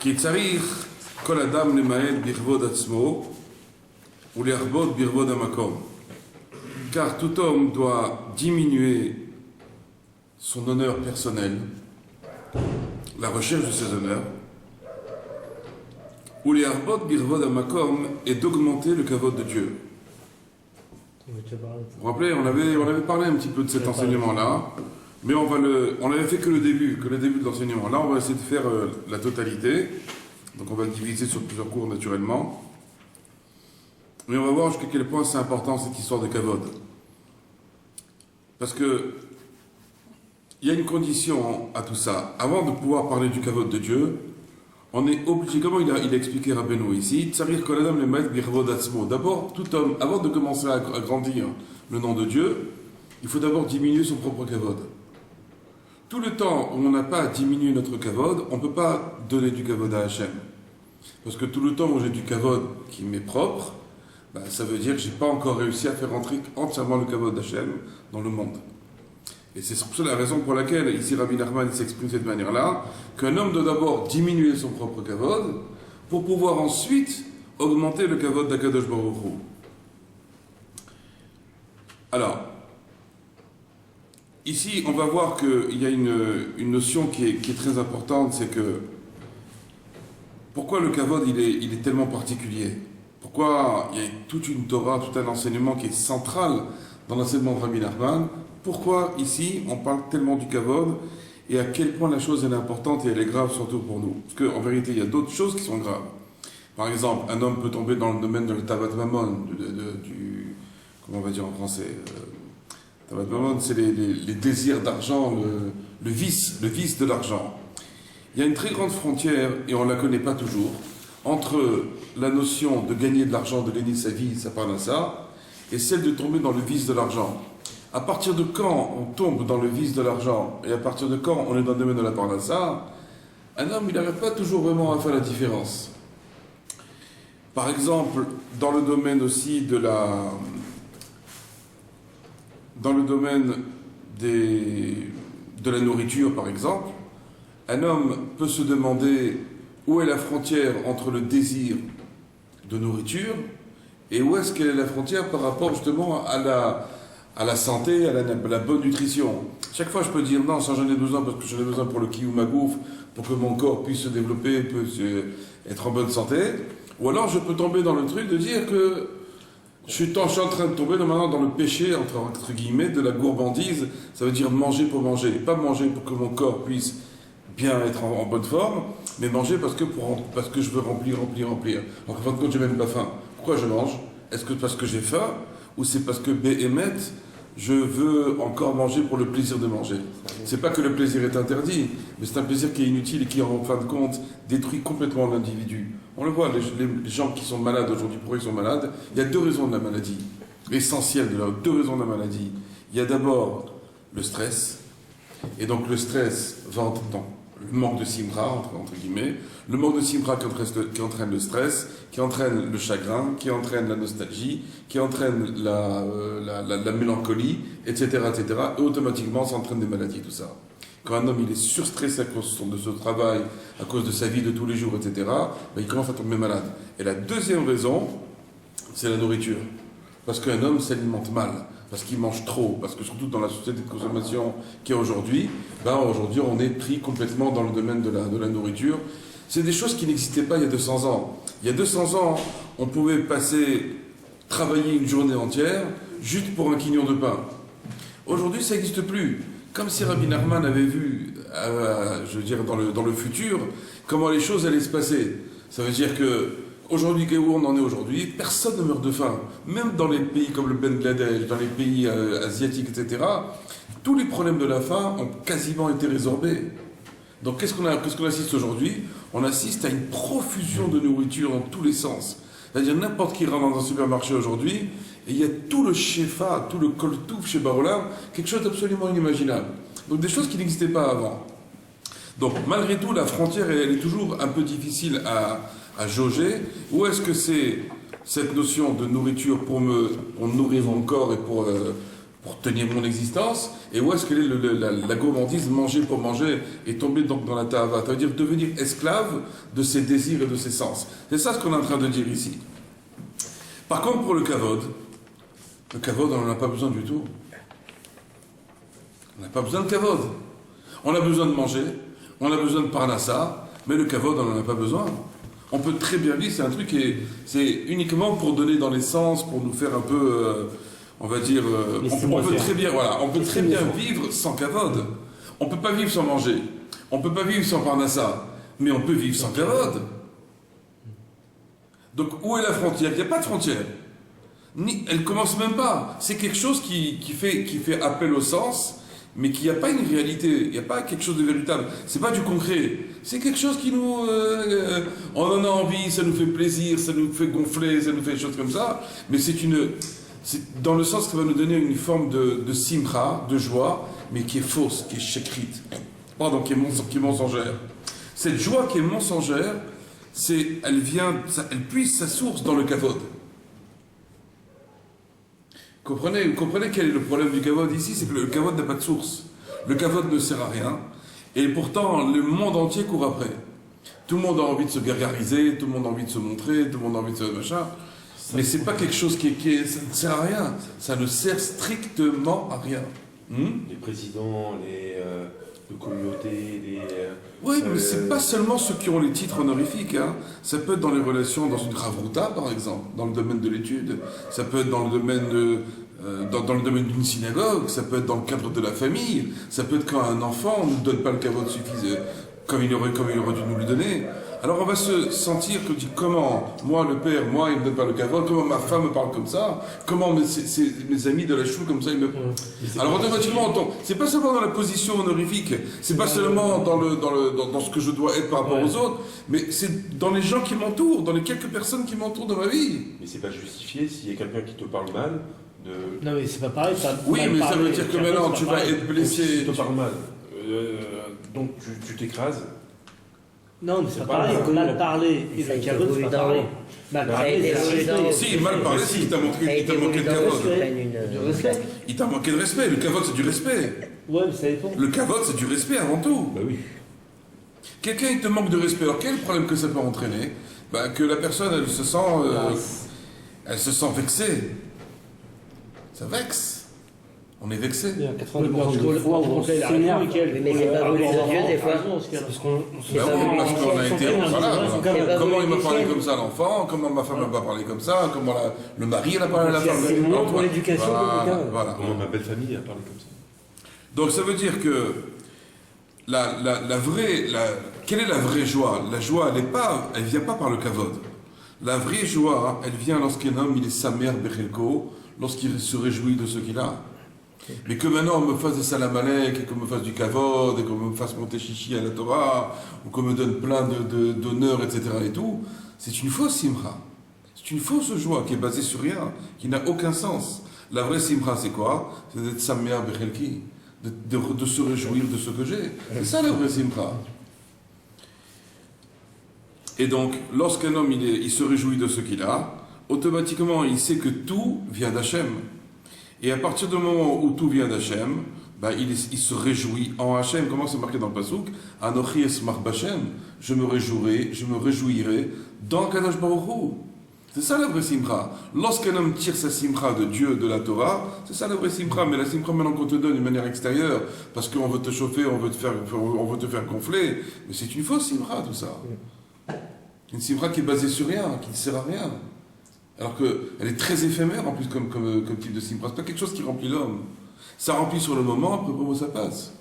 כי צריך כל אדם למעט בכבוד עצמו ולהרבות בכבוד המקום. Car tout homme doit diminuer son honneur personnel, la recherche de ses honneurs, ou les harbot birvod amakom, et d'augmenter le kavod de Dieu. Vous vous rappelez, on avait parlé un petit peu de cet enseignement-là, mais on n'avait fait que le début de l'enseignement. Là, on va essayer de faire la totalité, donc on va le diviser sur plusieurs cours naturellement, mais on va voir jusqu'à quel point c'est important cette histoire de kavod. Parce que il y a une condition à tout ça. Avant de pouvoir parler du kavod de Dieu, on est obligé, comment il a expliqué Rabbeinu ici, Tsarir kol adam le maître birvod atzmo. D'abord, tout homme, avant de commencer à grandir le nom de Dieu, il faut d'abord diminuer son propre kavod. Tout le temps où on n'a pas diminué notre kavod, on ne peut pas donner du kavod à Hachem. Parce que tout le temps où j'ai du kavod qui m'est propre, ça veut dire que je n'ai pas encore réussi à faire entrer entièrement le kavod d'Hachem dans le monde. Et c'est pour ça la raison pour laquelle, ici Rabbi Nachman s'exprime de cette manière-là, qu'un homme doit d'abord diminuer son propre kavod pour pouvoir ensuite augmenter le kavod d'Akadosh Baruch Hu. Alors, ici on va voir qu'il y a une notion qui est très importante, c'est que pourquoi le kavod il est tellement particulier? Pourquoi il y a toute une Torah, tout un enseignement qui est central dans l'enseignement de Rabbi Nachman? Pourquoi ici on parle tellement du kavod et à quel point la chose est importante et elle est grave surtout pour nous? Parce qu'en vérité il y a d'autres choses qui sont graves. Par exemple, un homme peut tomber dans le domaine de tavat mammon, comment on va dire en français, tavat mammon, c'est les désirs d'argent, le vice de l'argent. Il y a une très grande frontière, et on ne la connaît pas toujours, entre la notion de gagner de l'argent, de gagner sa vie, sa parnassa, et celle de tomber dans le vice de l'argent. À partir de quand on tombe dans le vice de l'argent, et à partir de quand on est dans le domaine de la parnassa, un homme, il n'arrive pas toujours vraiment à faire la différence. Par exemple, dans le domaine aussi de la nourriture, par exemple, un homme peut se demander où est la frontière entre le désir de nourriture et où est-ce qu'elle est la frontière par rapport justement à la santé, à la bonne nutrition. Chaque fois je peux dire non, ça j'en ai besoin parce que j'en ai besoin pour le kiyum magouf, pour que mon corps puisse se développer, puisse être en bonne santé. Ou alors je peux tomber dans le truc de dire que je suis en train de tomber maintenant dans le péché, entre guillemets, de la gourmandise. Ça veut dire manger pour manger. Pas manger pour que mon corps puisse bien être en bonne forme, mais manger parce que je veux remplir. Donc en fin de compte, j'ai même pas faim. Pourquoi je mange? Est-ce que parce que j'ai faim? Ou c'est parce que Béhémet, je veux encore manger pour le plaisir de manger? C'est pas que le plaisir est interdit, mais c'est un plaisir qui est inutile et qui en fin de compte détruit complètement l'individu. On le voit, les gens qui sont malades aujourd'hui, pourquoi ils sont malades? Il y a deux raisons de la maladie, l'essentiel de deux raisons de la maladie. Il y a d'abord le stress, et donc le stress va dans le manque de simra, entre guillemets, le manque de simra qui entraîne le stress, qui entraîne le chagrin, qui entraîne la nostalgie, qui entraîne la mélancolie, etc., et automatiquement ça entraîne des maladies, tout ça. Quand un homme il est surstressé à cause de son travail, à cause de sa vie de tous les jours, etc., il commence à tomber malade. Et la deuxième raison, c'est la nourriture. Parce qu'un homme s'alimente mal, parce qu'il mange trop, parce que surtout dans la société de consommation qui est aujourd'hui, aujourd'hui on est pris complètement dans le domaine de la nourriture. C'est des choses qui n'existaient pas il y a 200 ans. Il y a 200 ans, on pouvait travailler une journée entière, juste pour un quignon de pain. Aujourd'hui, ça n'existe plus. Comme si Rabbi Nachman avait vu, je veux dire, dans le futur, comment les choses allaient se passer. Ça veut dire que aujourd'hui, où on en est aujourd'hui, personne ne meurt de faim. Même dans les pays comme le Bangladesh, dans les pays asiatiques, etc., tous les problèmes de la faim ont quasiment été résorbés. Donc qu'est-ce qu'on assiste aujourd'hui? On assiste à une profusion de nourriture dans tous les sens. C'est-à-dire n'importe qui rentre dans un supermarché aujourd'hui, et il y a tout le shefa, tout le koltouf chez Barolam, quelque chose d'absolument inimaginable. Donc des choses qui n'existaient pas avant. Donc malgré tout, la frontière, elle est toujours un peu difficile à jauger. Où est-ce que c'est cette notion de nourriture pour nourrir mon corps et pour pour tenir mon existence, et où est-ce qu'elle est la gourmandise, manger pour manger, et tomber donc dans la ta'ava. Ça veut dire devenir esclave de ses désirs et de ses sens. C'est ça ce qu'on est en train de dire ici. Par contre, pour le kavod, on n'en a pas besoin du tout. On n'a pas besoin de kavod. On a besoin de manger, on a besoin de parnassa, mais le kavod, on n'en a pas besoin. On peut très bien vivre, c'est un truc c'est uniquement pour donner dans les sens, pour nous faire un peu, on va dire, on peut très bien, voilà, on peut très bien vivre sans kavod. On peut pas vivre sans manger, on peut pas vivre sans parnassa, mais on peut vivre sans kavod. Donc où est la frontière? Il n'y a pas de frontière. Elle commence même pas. C'est quelque chose qui fait appel au sens, mais qui n'a pas une réalité. Il n'y a pas quelque chose de véritable. C'est pas du concret. C'est quelque chose qui nous... on en a envie, ça nous fait plaisir, ça nous fait gonfler, ça nous fait des choses comme ça. Mais c'est dans le sens qui va nous donner une forme de simcha, de joie, mais qui est fausse, qui est shekrite. Pardon, qui est mensongère. Cette joie qui est mensongère, elle puise sa source dans le kavod. Vous comprenez quel est le problème du kavod ici? C'est que le kavod n'a pas de source. Le kavod ne sert à rien. Et pourtant, le monde entier court après. Tout le monde a envie de se gargariser, tout le monde a envie de se montrer, tout le monde a envie de se machin. Mais c'est pas quelque chose ça ne sert à rien. Ça ne sert strictement à rien. Les présidents, les communautés, Oui, mais c'est pas seulement ceux qui ont les titres honorifiques. Hein. Ça peut être dans les relations dans une ravruta, par exemple, dans le domaine de l'étude. Ça peut être dans le domaine dans le domaine d'une synagogue. Ça peut être dans le cadre de la famille. Ça peut être quand un enfant ne nous donne pas le kavod suffisant, comme il aurait dû nous le donner. Alors on va se sentir que comment moi le père, il me donne pas le kavod, comment ma femme me parle comme ça, comment mes amis de la choule comme ça ils me. Alors automatiquement c'est pas seulement dans la position honorifique, c'est pas seulement dans ce que je dois être par rapport aux autres, mais c'est dans les gens qui m'entourent, dans les quelques personnes qui m'entourent dans ma vie. Mais c'est pas justifié s'il y a quelqu'un qui te parle mal de. Non mais c'est pas pareil. Oui, mais ça veut dire que maintenant tu vas être blessé. Si tu te parles mal, donc tu t'écrases. Non, mais c'est pas pareil. Mal parler et le kavod, c'est pas pareil. Mal parler, si, mal parler, si, il t'a manqué de kavod. Il t'a manqué de respect. Le kavod, c'est du respect. Ouais, mais ça dépend. Le kavod, c'est du respect avant tout. Bah oui. Quelqu'un, il te manque de respect. Alors, quel est le problème que ça peut entraîner? Que la personne, elle se sent vexée. Ça vexe. On est vexé. Il y a 80% de fois où on s'énerve. Mais c'est pas voulu de Dieu, des fois. Parce qu'on parce qu'on a été. Voilà. Comment il m'a parlé comme ça, l'enfant? Comment ma femme m'a pas parlé comme ça? Comment le mari, a parlé à la femme? C'est moins pour l'éducation de quelqu'un. Voilà. Comment ma belle famille a parlé comme ça? Donc ça veut dire que quelle est la vraie joie? La joie, elle vient pas par le kavod. La vraie joie, elle vient lorsqu'un homme, il est sa mère Bechelko, lorsqu'il se réjouit de ce qu'il a. Mais que maintenant on me fasse des salamalek, et qu'on me fasse du kavod, et qu'on me fasse monter chichi à la Torah, ou qu'on me donne plein d'honneurs, etc. et tout, c'est une fausse simcha. C'est une fausse joie qui est basée sur rien, qui n'a aucun sens. La vraie simcha, c'est quoi? C'est d'être sa mère Bechelki, de se réjouir de ce que j'ai. C'est ça la vraie simcha. Et donc, lorsqu'un homme il se réjouit de ce qu'il a, automatiquement il sait que tout vient d'Hachem. Et à partir du moment où tout vient d'Hachem, il se réjouit en Hachem. Comment c'est marqué dans le Pasuk? Anochi esmach b'Hachem. Je me réjouirai dans Kadosh Baruch Hu. C'est ça la vraie simcha. Lorsqu'un homme tire sa simcha de Dieu, de la Torah, c'est ça la vraie simcha. Mais la simcha maintenant qu'on te donne d'une manière extérieure, parce qu'on veut te chauffer, on veut te faire gonfler, mais c'est une fausse simcha tout ça. Une simcha qui est basée sur rien, qui ne sert à rien. Alors qu'elle est très éphémère en plus comme type de simcha. C'est pas quelque chose qui remplit l'homme. Ça remplit sur le moment, après comment ça passe.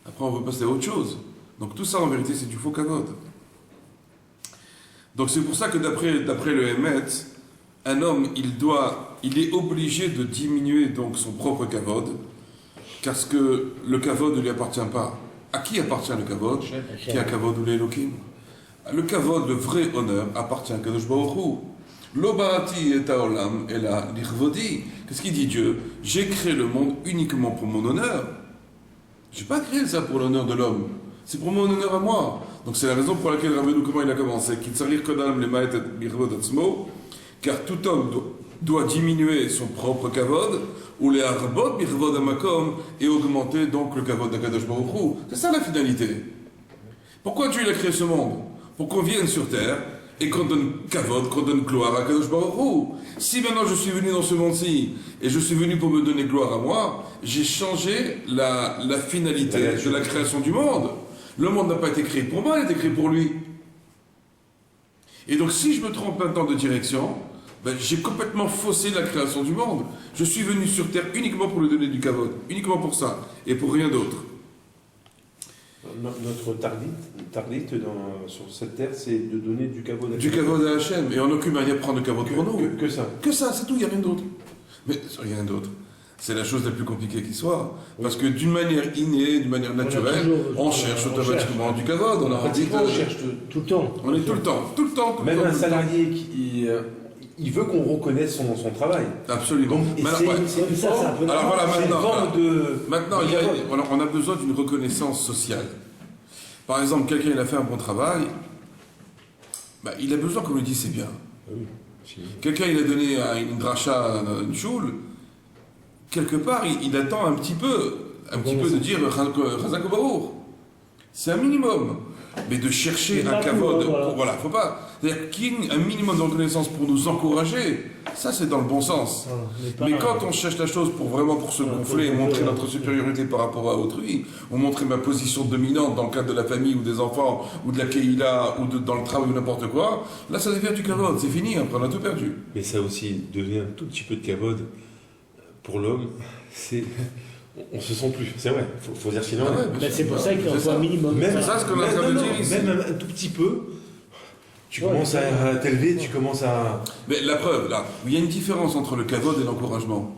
Après on veut passer à autre chose. Donc tout ça en vérité c'est du faux kavod. Donc c'est pour ça que d'après le Hémet, un homme il est obligé de diminuer donc son propre kavod, parce que le kavod ne lui appartient pas. À qui appartient le kavod? Qui a kavod ou l'Elokim? Le kavod, le vrai honneur, appartient à Kadosh Baruch Hu. L'obarati et haolam et la lichvodi. Qu'est-ce qu'il dit Dieu? J'ai créé le monde uniquement pour mon honneur. Je n'ai pas créé ça pour l'honneur de l'homme. C'est pour mon honneur à moi. Donc c'est la raison pour laquelle Rabbeinu, comment il a commencé? Car tout homme doit diminuer son propre kavod ou les arbot, birvod amakom, et augmenter donc le kavod d'Akadosh Baruch Hu. C'est ça la finalité. Pourquoi Dieu a créé ce monde? Pour qu'on vienne sur terre et qu'on donne kavod, qu'on donne gloire à Akadosh Baruch Hu. Si maintenant je suis venu dans ce monde-ci et je suis venu pour me donner gloire à moi, j'ai changé la finalité de la création du monde. Le monde n'a pas été créé pour moi, il a été créé pour lui. Et donc si je me trompe maintenant de direction, ben, j'ai complètement faussé la création du monde. Je suis venu sur terre uniquement pour lui donner du kavod, uniquement pour ça, et pour rien d'autre. Notre tardit sur cette terre, c'est de donner du kavod à Du kavod à Hachem, et en aucune manière prendre le kavod pour nous. Que ça. Que ça, c'est tout, il n'y a rien d'autre. Mais rien d'autre. C'est la chose la plus compliquée qui soit. Parce que d'une manière innée, d'une manière naturelle, on cherche automatiquement du kavod. On cherche tout le temps. On est tout le temps. Même un salarié qui il veut qu'on reconnaisse son travail. Absolument. Alors voilà, maintenant on a besoin d'une reconnaissance sociale. Par exemple, quelqu'un il a fait un bon travail, bah, il a besoin qu'on lui dise c'est bien. Oui. Quelqu'un il a donné une dracha, une choule, quelque part il attend un petit peu de dire Chazak Baruch. C'est un minimum. Mais de chercher un kavod, voilà, faut pas. C'est-à-dire qu'il y ait un minimum de reconnaissance pour nous encourager, ça c'est dans le bon sens. Mais quand on cherche la chose pour se gonfler et montrer notre supériorité par rapport à autrui, ou montrer ma position dominante dans le cadre de la famille ou des enfants, ou de la keïla, ou dans le travail ou n'importe quoi, là ça devient du kavod, c'est fini, après on a tout perdu. Mais ça aussi, donner un tout petit peu de kavod pour l'homme, c'est... On se sent plus, c'est vrai, faut dire sinon. C'est pour ça qu'il en faut un minimum. C'est ça ce qu'on est en train de dire ici. Même un tout petit peu, tu commences à t'élever, tu commences à... Mais la preuve, là, il y a une différence entre le kavod et l'encouragement.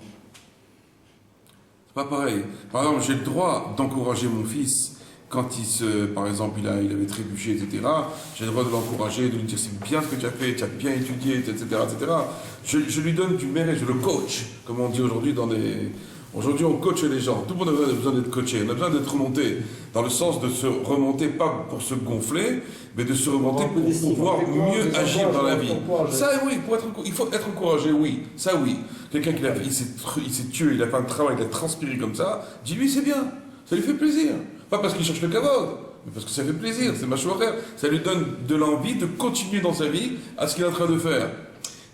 C'est pas pareil. Par exemple, j'ai le droit d'encourager mon fils quand par exemple, il avait trébuché, etc. J'ai le droit de l'encourager, de lui dire c'est bien ce que tu as fait, tu as bien étudié, etc. etc. Je lui donne du mérite, je le coach, comme on dit aujourd'hui Aujourd'hui, on coach les gens. Tout le monde a besoin d'être coaché. On a besoin d'être remonté. Dans le sens de se remonter, pas pour se gonfler, mais de se remonter pour pouvoir mieux agir dans la vie. Ça, oui, il faut être encouragé, oui. Ça, oui. Quelqu'un il s'est tué, il a fait un travail, il a transpiré comme ça. Dis-lui, c'est bien. Ça lui fait plaisir. Pas parce qu'il cherche le kavod, mais parce que ça fait plaisir. C'est machouarer. Ça lui donne de l'envie de continuer dans sa vie à ce qu'il est en train de faire.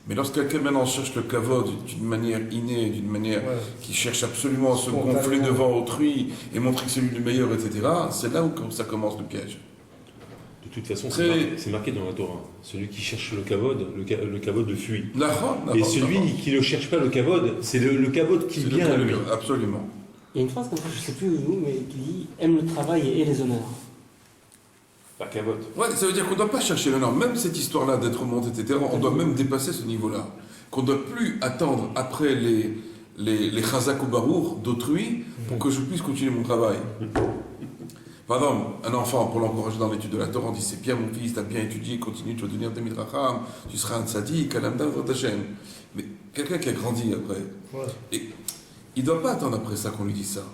Mais lorsque quelqu'un maintenant cherche le kavod d'une manière innée, d'une manière qui cherche absolument à se gonfler devant autrui et montrer que c'est lui le meilleur, etc., c'est là où ça commence le piège. De toute façon, c'est marqué dans la Torah. Celui qui cherche le kavod le fuit. Et celui qui ne cherche pas le kavod, c'est le kavod qui vient à lui. Absolument. Il y a une phrase comme ça, je ne sais plus où, mais qui dit « aime le travail et les honneurs ». Pas kavod. Ouais, ça veut dire qu'on ne doit pas chercher l'honneur. Même cette histoire-là d'être remonté, etc., on doit même dépasser ce niveau-là. Qu'on ne doit plus attendre après les chazak ou barour d'autrui pour que je puisse continuer mon travail. Par exemple, un enfant, pour l'encourager dans l'étude de la Torah, on dit c'est bien mon fils, tu as bien étudié, continue, tu vas devenir Tamid Racham, tu seras un tzaddik, un amda Hashem. Mais quelqu'un qui a grandi après, et il ne doit pas attendre après ça qu'on lui dise ça.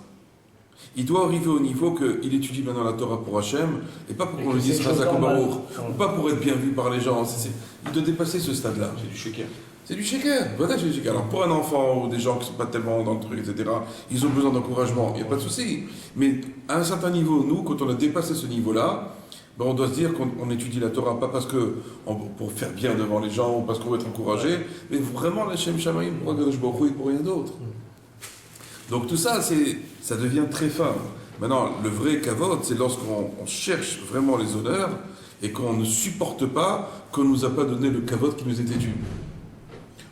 Il doit arriver au niveau qu'il étudie maintenant la Torah pour Hachem, et pas pour qu'on lui dise Chazak ou Baruch, ou pas pour être bien vu par les gens. Il doit dépasser ce stade-là. C'est du sheker. C'est du sheker. Voilà, c'est du sheker. Alors pour un enfant ou des gens qui ne sont pas tellement dans le truc, etc., ils ont besoin d'encouragement, il n'y a pas de souci. Mais à un certain niveau, nous, quand on a dépassé ce niveau-là, ben on doit se dire qu'on étudie la Torah, pas parce que pour faire bien devant les gens, ou parce qu'on veut être encouragé, mais vraiment la Shem Shamayim pour Akadosh Baruch Hu et pour rien d'autre. Donc tout ça, ça devient très fin. Maintenant, le vrai kavod, c'est lorsqu'on cherche vraiment les honneurs et qu'on ne supporte pas qu'on ne nous a pas donné le kavod qui nous était dû.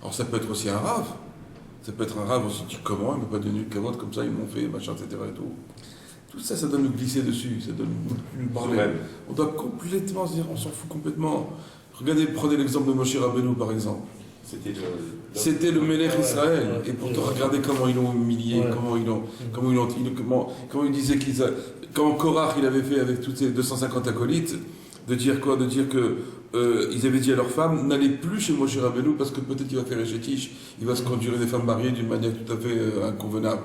Alors ça peut être aussi un rave. Ça peut être un rave aussi qui dit comment, il ne m'a pas donné le kavod comme ça, ils m'ont fait, machin, etc. Et tout. Tout ça, ça doit nous glisser dessus, ça doit nous parler. On doit complètement se dire, on s'en fout complètement. Regardez, prenez l'exemple de Moshe Rabbeinu par exemple. C'était le Melech Israël. Et pour te regarder comment ils l'ont humilié, comment ils disaient comment Korach il avait fait avec toutes ces 250 acolytes, de dire quoi? De dire que ils avaient dit à leurs femmes, n'allez plus chez Moshe Rabbeinu parce que peut-être qu'il va faire échétiche, il va se conduire des femmes mariées d'une manière tout à fait inconvenable.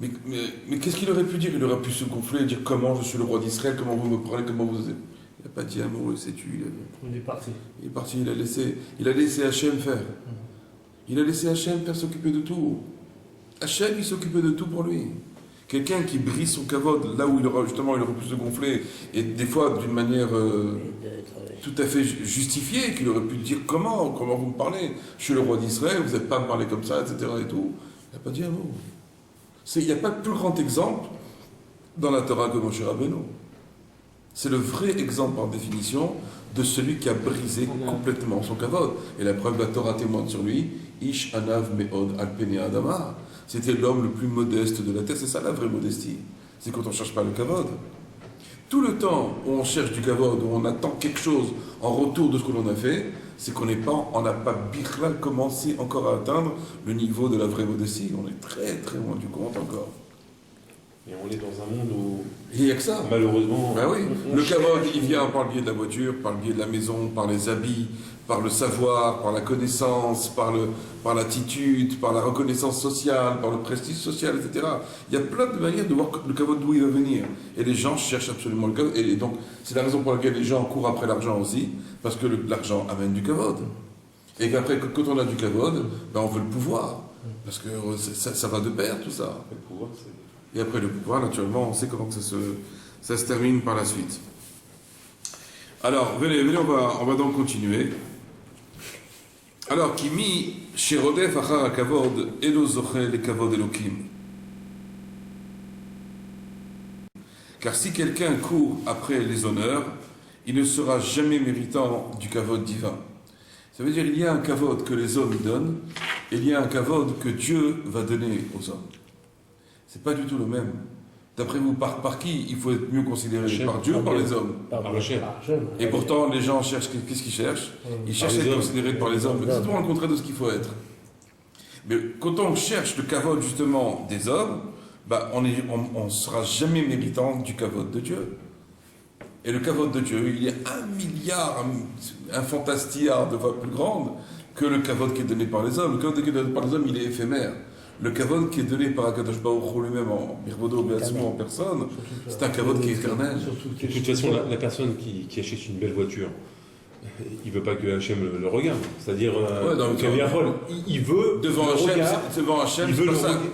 Mais qu'est-ce qu'il aurait pu dire? Il aurait pu se gonfler et dire comment je suis le roi d'Israël, comment vous me parlez, comment vous... Il n'a pas dit un mot, il s'est tué. Il est parti. Il est parti, il a laissé Hachem faire. Il a laissé Hachem faire s'occuper de tout. Hachem, il s'occupait de tout pour lui. Quelqu'un qui brise son kavod, là où il aurait pu se gonfler, et des fois d'une manière tout à fait justifiée, qu'il aurait pu dire comment vous me parlez, je suis le roi d'Israël, vous n'êtes pas à me parler comme ça, etc. et tout. Il n'a pas dit un mot. Il n'y a pas de plus grand exemple dans la Torah que Moshe Rabbeinu. C'est le vrai exemple par définition de celui qui a brisé complètement son kavod. Et la preuve, la Torah témoigne sur lui, Ish Anav Meod Al Pene Adama. C'était l'homme le plus modeste de la terre. C'est ça la vraie modestie. C'est quand on ne cherche pas le kavod. Tout le temps où on cherche du kavod, où on attend quelque chose en retour de ce que l'on a fait, c'est qu'on n'a pas bichlal commencé encore à atteindre le niveau de la vraie modestie. On est très très loin du compte encore. Et on est dans un monde où, il n'y a que ça. Malheureusement, ben oui. Le kavod, il vient par le biais de la voiture, par le biais de la maison, par les habits, par le savoir, par la connaissance, par l'attitude, par la reconnaissance sociale, par le prestige social, etc. Il y a plein de manières de voir le kavod d'où il va venir. Et les gens cherchent absolument le kavod. Et donc, c'est la raison pour laquelle les gens courent après l'argent aussi, parce que l'argent amène du kavod. Et qu'après, quand on a du kavod, ben on veut le pouvoir. Parce que ça va de pair, tout ça. Le pouvoir, c'est... Et après le pouvoir, naturellement, on sait comment ça se termine par la suite. Alors, venez, on va donc continuer. Alors, Kimi, Sherodef Achar Kavod, Elo Zochel et Kavod Elokim. Car si quelqu'un court après les honneurs, il ne sera jamais méritant du Kavod divin. Ça veut dire qu'il y a un Kavod que les hommes donnent, et il y a un Kavod que Dieu va donner aux hommes. C'est pas du tout le même. D'après vous, par qui il faut être mieux considéré? Par Dieu ou par les hommes? Par le chef. Et pourtant, les gens cherchent, qu'est-ce qu'ils cherchent? Ils cherchent à être considérés par les hommes. C'est exactement le contraire de ce qu'il faut être. Mais quand on cherche le kavod justement des hommes, bah, on ne sera jamais méritant du kavod de Dieu. Et le kavod de Dieu, il y a 1 milliard, un fantastilliard de fois plus grande que le kavod qui est donné par les hommes. Le kavod qui est donné par les hommes, il est éphémère. Le kavod qui est donné par Akadosh Baruch Hu lui-même en Birvodo en personne, c'est un kavod qui est éternel. De toute façon, la personne qui achète une belle voiture, il ne veut pas que Hachem le regarde. C'est-à-dire, il veut devant Hachem,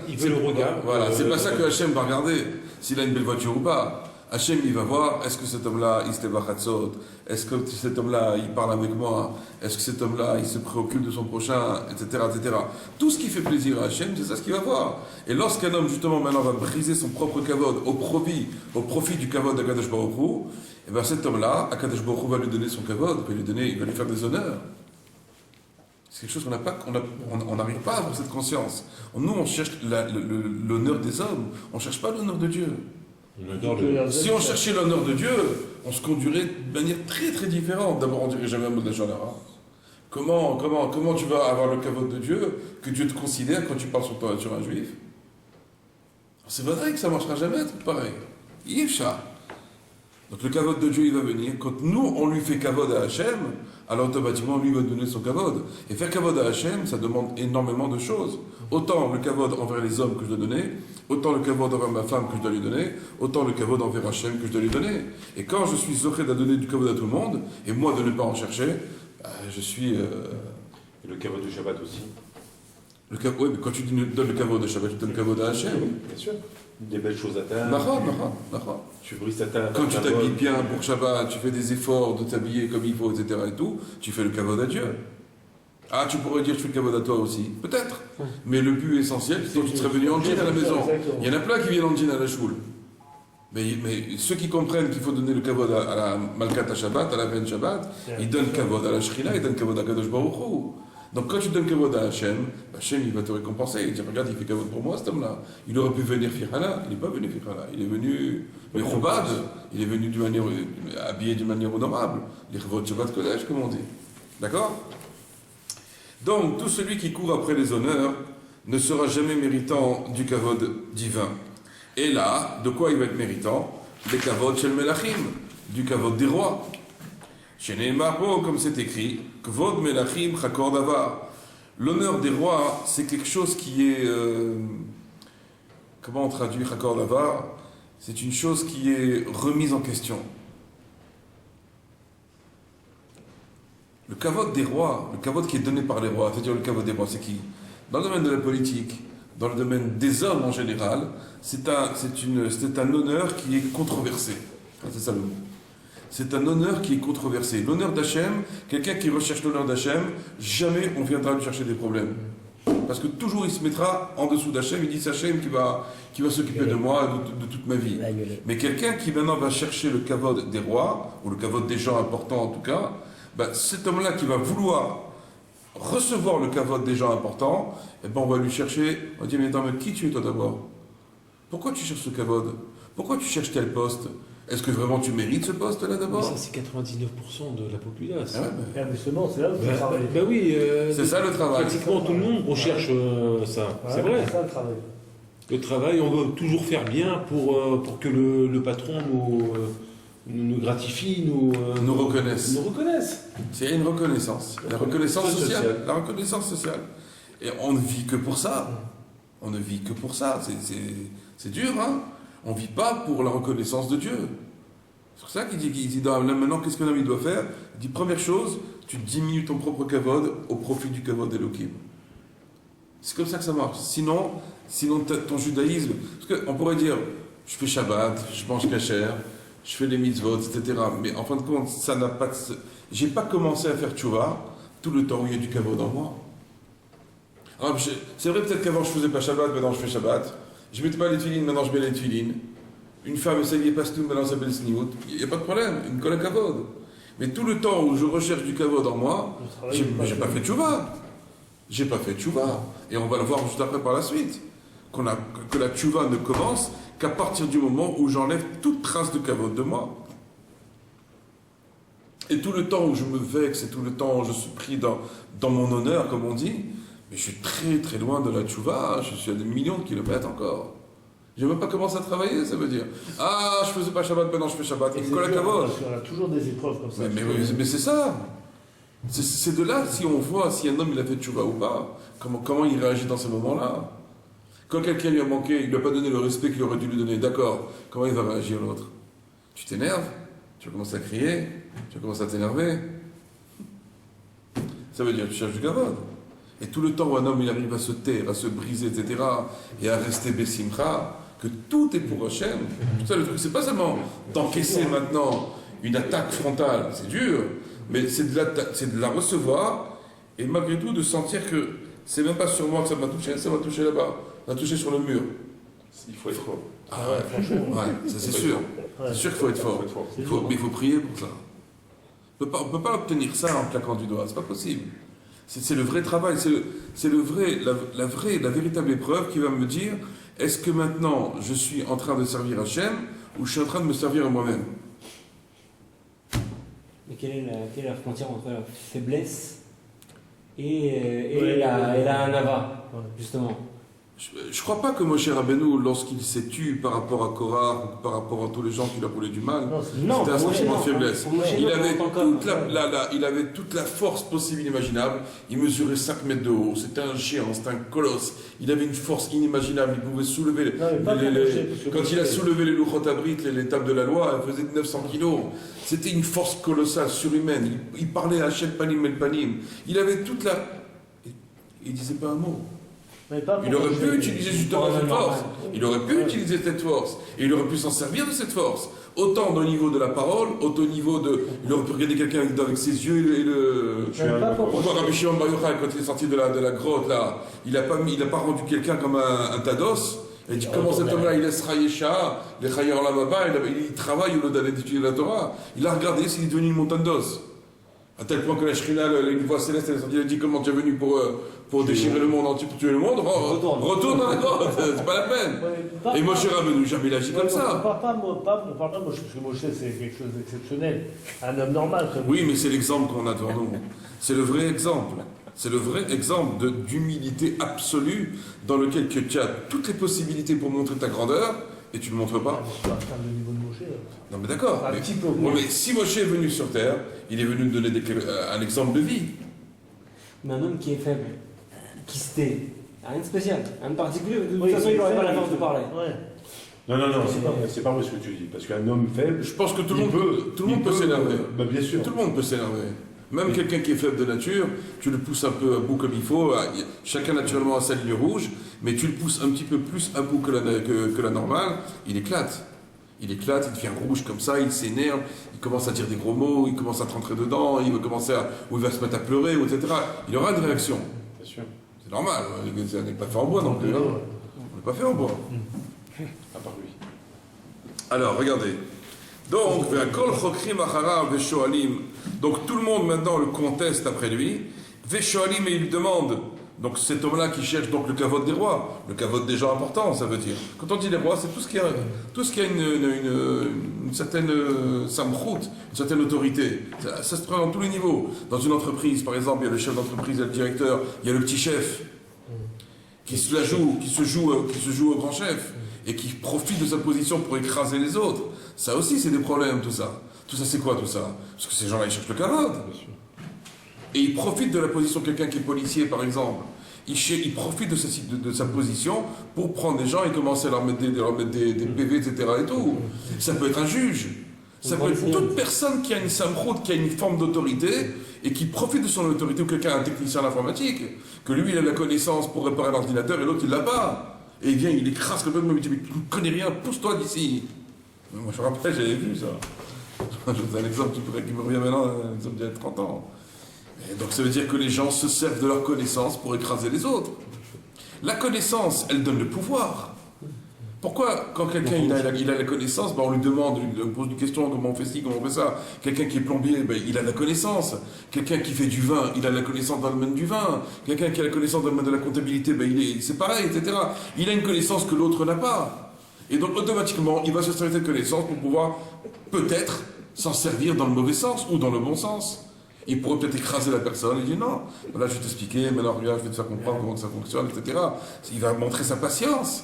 il veut le regard. Voilà, c'est pas ça que Hachem va regarder, s'il a une belle voiture ou pas. Hachem, il va voir, est-ce que cet homme-là, il se lève à Chatzot? Est-ce que cet homme-là, il parle avec moi? Est-ce que cet homme-là, il se préoccupe de son prochain? Etc., etc. Tout ce qui fait plaisir à Hachem, c'est ça ce qu'il va voir. Et lorsqu'un homme, justement, maintenant, va briser son propre kavod au profit du kavod d'Akadosh Baruch Hu, et bien cet homme-là, Akadosh Baruch Hu va lui donner son kavod, il va lui faire des honneurs. C'est quelque chose on n'arrive pas à avoir cette conscience. Nous, on cherche l'honneur des hommes, on ne cherche pas l'honneur de Dieu. Si on cherchait l'honneur de Dieu, on se conduirait de manière très très différente. D'abord, on dirait jamais un mot de la Shonara. Comment tu vas avoir le kavod de Dieu que Dieu te considère quand tu parles sur un juif? C'est vrai que ça ne marchera jamais, tout pareil. Yifcha. Donc le kavod de Dieu, il va venir. Quand nous, on lui fait kavod à Hachem, alors automatiquement, lui va donner son kavod. Et faire kavod à Hachem, ça demande énormément de choses. Autant le kavod envers les hommes que je dois donner, autant le kavod envers ma femme que je dois lui donner, autant le kavod envers Hachem que je dois lui donner. Et quand je suis zoché à donner du kavod à tout le monde, et moi de ne pas en chercher, je suis... Et le kavod du Shabbat aussi. Oui, mais quand tu donnes le kavod de Shabbat, tu donnes le kavod à Hachem. Oui, bien sûr. Des belles choses à table. Tu brises ta table. Quand tu t'habilles bien pour Shabbat, tu fais des efforts de t'habiller comme il faut, etc. et tout, tu fais le kavod à Dieu. Ah, tu pourrais dire je fais le kavod à toi aussi. Peut-être. Mais le but essentiel, c'est que tu serais venu en jean à la maison. Il y en a plein qui viennent en jean à la choule. Mais ceux qui comprennent qu'il faut donner le kavod à la Malkat à Shabbat, à la veine Shabbat, ils donnent kavod à la Shrina, ils donnent kavod à Kadosh Baruch Hu. Donc quand tu donnes kavod à Hachem, Hachem il va te récompenser. Il dit regarde, il fait kavod pour moi cet homme-là. Il aurait pu venir Firhala, il n'est pas venu Firhala. Il est venu Mechobad, il est venu habillé d'une manière honorable. Les Chavod Shabbat Kodesh, comme on dit. D'accord? Donc tout celui qui court après les honneurs ne sera jamais méritant du kavod divin. Et là, de quoi il va être méritant? Des kavod shel melachim, du kavod des rois. Chez Neymar, comme c'est écrit, Kvod Melachim Chakor Davar. L'honneur des rois, c'est quelque chose qui est. Comment on traduit Chakor Davar? C'est une chose qui est remise en question. Le kavod des rois, le kavod qui est donné par les rois, c'est-à-dire le kavod des rois, c'est qui? Dans le domaine de la politique, dans le domaine des hommes en général, c'est un honneur qui est controversé. C'est ça le mot. C'est un honneur qui est controversé. L'honneur d'Hachem, quelqu'un qui recherche l'honneur d'Hachem, jamais on viendra lui chercher des problèmes. Parce que toujours il se mettra en dessous d'Hachem, il dit c'est Hachem qui va s'occuper de moi, de toute ma vie. Mais quelqu'un qui maintenant va chercher le kavod des rois, ou le kavod des gens importants en tout cas, cet homme-là qui va vouloir recevoir le kavod des gens importants, on va lui chercher, on va dire mais attends, mais qui tu es toi d'abord? Pourquoi tu cherches ce kavod? Pourquoi tu cherches tel poste? Est-ce que vraiment tu mérites ce poste-là d'abord? Ça, c'est 99% de la population. Justement, c'est là où tu travailles. Oui, c'est ça le travail. Pratiquement tout le monde recherche ça. C'est vrai. C'est ça le travail. Le travail, on veut toujours faire bien pour que le patron nous gratifie, nous reconnaisse. Nous reconnaisse. C'est une reconnaissance. La reconnaissance sociale. La reconnaissance sociale. Et on ne vit que pour ça. On ne vit que pour ça. C'est dur, hein? On ne vit pas pour la reconnaissance de Dieu. C'est pour ça qu'il dit maintenant, qu'est-ce qu'un homme doit faire? Il dit, première chose, tu diminues ton propre kavod au profit du kavod d'Elohim. C'est comme ça que ça marche. Sinon ton judaïsme... Parce qu'on pourrait dire, je fais Shabbat, je mange kasher, je fais les mitzvot, etc. Mais en fin de compte, ça n'a pas... J'ai pas commencé à faire tchouva tout le temps où il y a du kavod en moi. Alors, c'est vrai peut-être qu'avant je faisais pas Shabbat, maintenant je fais Shabbat. Je mettais pas les tefilines, maintenant je mets les tefilines. Une femme essayait pas tout, maintenant ça s'appelle sniout. Il n'y a pas de problème, une colle à kavod. Mais tout le temps où je recherche du kavod en moi, j'ai pas fait tchouva. J'ai pas fait tchouva. Et on va le voir juste après par la suite. Que la tchouva ne commence qu'à partir du moment où j'enlève toute trace de kavod de moi. Et tout le temps où je me vexe, et tout le temps où je suis pris dans mon honneur, comme on dit, mais je suis très très loin de la tchouva, je suis à des millions de kilomètres encore. Je n'ai même pas commencé à travailler, ça veut dire. Ah, je faisais pas Shabbat, maintenant je fais Shabbat. Et Colle à kavod. On a toujours des épreuves comme ça. Mais c'est ça. C'est de là, si on voit si un homme il a fait tchouva ou pas, comment il réagit dans ces moments-là. Quand quelqu'un lui a manqué, il ne lui a pas donné le respect qu'il aurait dû lui donner, d'accord, comment il va réagir l'autre? Tu t'énerves? Tu vas commencer à crier? Tu vas commencer à t'énerver? Ça veut dire que tu cherches du kavod. Et tout le temps où un homme il arrive à se taire, à se briser, etc., et à rester bessimcha, que tout est pour Hachem. Putain, le truc, c'est pas seulement d'encaisser maintenant une attaque frontale, c'est dur, mais c'est de la recevoir, et malgré tout de sentir que c'est même pas sur moi que ça m'a touché là-bas, ça m'a touché sur le mur. Il faut être fort. Ah ouais, franchement, ouais, ça c'est sûr. C'est sûr qu'il faut être fort. Mais il faut prier pour ça. On ne peut pas obtenir ça en claquant du doigt, c'est pas possible. C'est le vrai travail, c'est la véritable épreuve qui va me dire, est-ce que maintenant je suis en train de servir Hachem ou je suis en train de me servir à moi-même? Mais quelle est la frontière entre la faiblesse et la anava, justement? Je ne crois pas que Moshe Rabbeinu, lorsqu'il s'est tué par rapport à Korah, ou par rapport à tous les gens qui lui voulu du mal, c'était un sentiment de faiblesse. Il avait toute la force possible inimaginable. Il mesurait 5 mètres de haut. C'était un géant, c'était un colosse. Il avait une force inimaginable. Il pouvait soulever... Quand il a soulevé les Luchot Abrit, les tables de la loi, elle faisait 900 kilos. C'était une force colossale, surhumaine. Il parlait à Hachem Panim El Panim. Il avait toute la... Il disait pas un mot. Il aurait pu utiliser justement cette force. Il aurait pu utiliser cette force. Et il aurait pu s'en servir de cette force. Autant au niveau de la parole, autant au niveau de... Il aurait pu regarder quelqu'un avec ses yeux et le... Pourquoi Rabbi Shimon Bar Yochai, quand il est sorti de la grotte, là, il n'a pas rendu quelqu'un comme un tas d'os. Il dit comment cet homme-là, il laisse Rayesha, les Chayar Lamaba, il travaille au lieu d'aller étudier la Torah. Il a regardé s'il est devenu une montagne d'os. À tel point que la Shrina, une voix céleste, elle a dit comment tu es venu pour déchirer le monde entier, pour tuer le monde, retourne dans la grotte, c'est pas la peine. Et Moshe Rabbeinu, jamais il agit comme ça. On parle pas de Moshe, parce que Moshe c'est quelque chose d'exceptionnel. Un homme normal. Oui, mais c'est l'exemple qu'on a devant nous. C'est le vrai exemple. C'est le vrai exemple d'humilité absolue dans lequel tu as toutes les possibilités pour montrer ta grandeur et tu ne le montres pas. Le niveau de Moshe. Non mais d'accord. Mais si Moshe est venu sur terre, il est venu nous donner un exemple de vie. Mais un homme qui est faible, qui se tait, rien de spécial, rien de particulier. De toute façon, il n'aurait pas la force de parler. Ouais. Non, c'est pas vrai ce que tu dis. Parce qu'un homme faible. Je pense que tout le monde peut s'énerver. Bien sûr. Tout le monde peut s'énerver. Même quelqu'un qui est faible de nature, tu le pousses un peu à bout comme il faut. Chacun naturellement a sa ligne rouge, mais tu le pousses un petit peu plus à bout que la normale, il éclate. Il éclate, il devient rouge comme ça, il s'énerve, il commence à dire des gros mots, il commence à te rentrer dedans, il va se mettre à pleurer, etc. Il aura une réaction. Bien sûr. C'est normal, ça n'est pas fait en bois non plus. On n'est pas fait en bois. À part lui. Alors, regardez. Donc, donc tout le monde maintenant le conteste après lui. Veshoalim, et il demande. Donc cet homme-là qui cherche donc le kavod des rois, le kavod des gens importants, ça veut dire. Quand on dit les rois, c'est tout ce qui a une certaine samchout, une certaine autorité. Ça se prend dans tous les niveaux. Dans une entreprise, par exemple, il y a le chef d'entreprise, il y a le directeur, il y a le petit chef qui se joue au grand chef et qui profite de sa position pour écraser les autres. Ça aussi, c'est des problèmes, tout ça. Tout ça, c'est quoi, tout ça? Parce que ces gens-là, ils cherchent le kavod. Et ils profitent de la position de quelqu'un qui est policier, par exemple. Il profite de sa position pour prendre des gens et commencer à leur mettre des PV, etc. et tout. Ça peut être un juge. Ça peut être toute personne qui a une samroute, qui a une forme d'autorité et qui profite de son autorité, ou quelqu'un, un technicien informatique, que lui, il a la connaissance pour réparer l'ordinateur et l'autre, il l'a pas. Et il vient, il écrase complètement, il dit, mais tu ne connais rien, pousse-toi d'ici. Moi, je me rappelle, j'avais vu ça. C'est un exemple qui me revient maintenant, un exemple d'il y a 30 ans. Et donc ça veut dire que les gens se servent de leur connaissance pour écraser les autres. La connaissance, elle donne le pouvoir. Pourquoi, quand quelqu'un il a la connaissance, on lui demande, on pose une question, comment on fait ci, comment on fait ça. Quelqu'un qui est plombier, il a la connaissance. Quelqu'un qui fait du vin, il a la connaissance dans le domaine du vin. Quelqu'un qui a la connaissance dans le domaine de la comptabilité, c'est pareil, etc. Il a une connaissance que l'autre n'a pas. Et donc automatiquement, il va se servir de cette connaissance pour pouvoir peut-être s'en servir dans le mauvais sens ou dans le bon sens. Il pourrait peut-être écraser la personne, il dit non, voilà, je vais t'expliquer, maintenant regarde, je vais te faire comprendre comment ça fonctionne, etc. Il va montrer sa patience.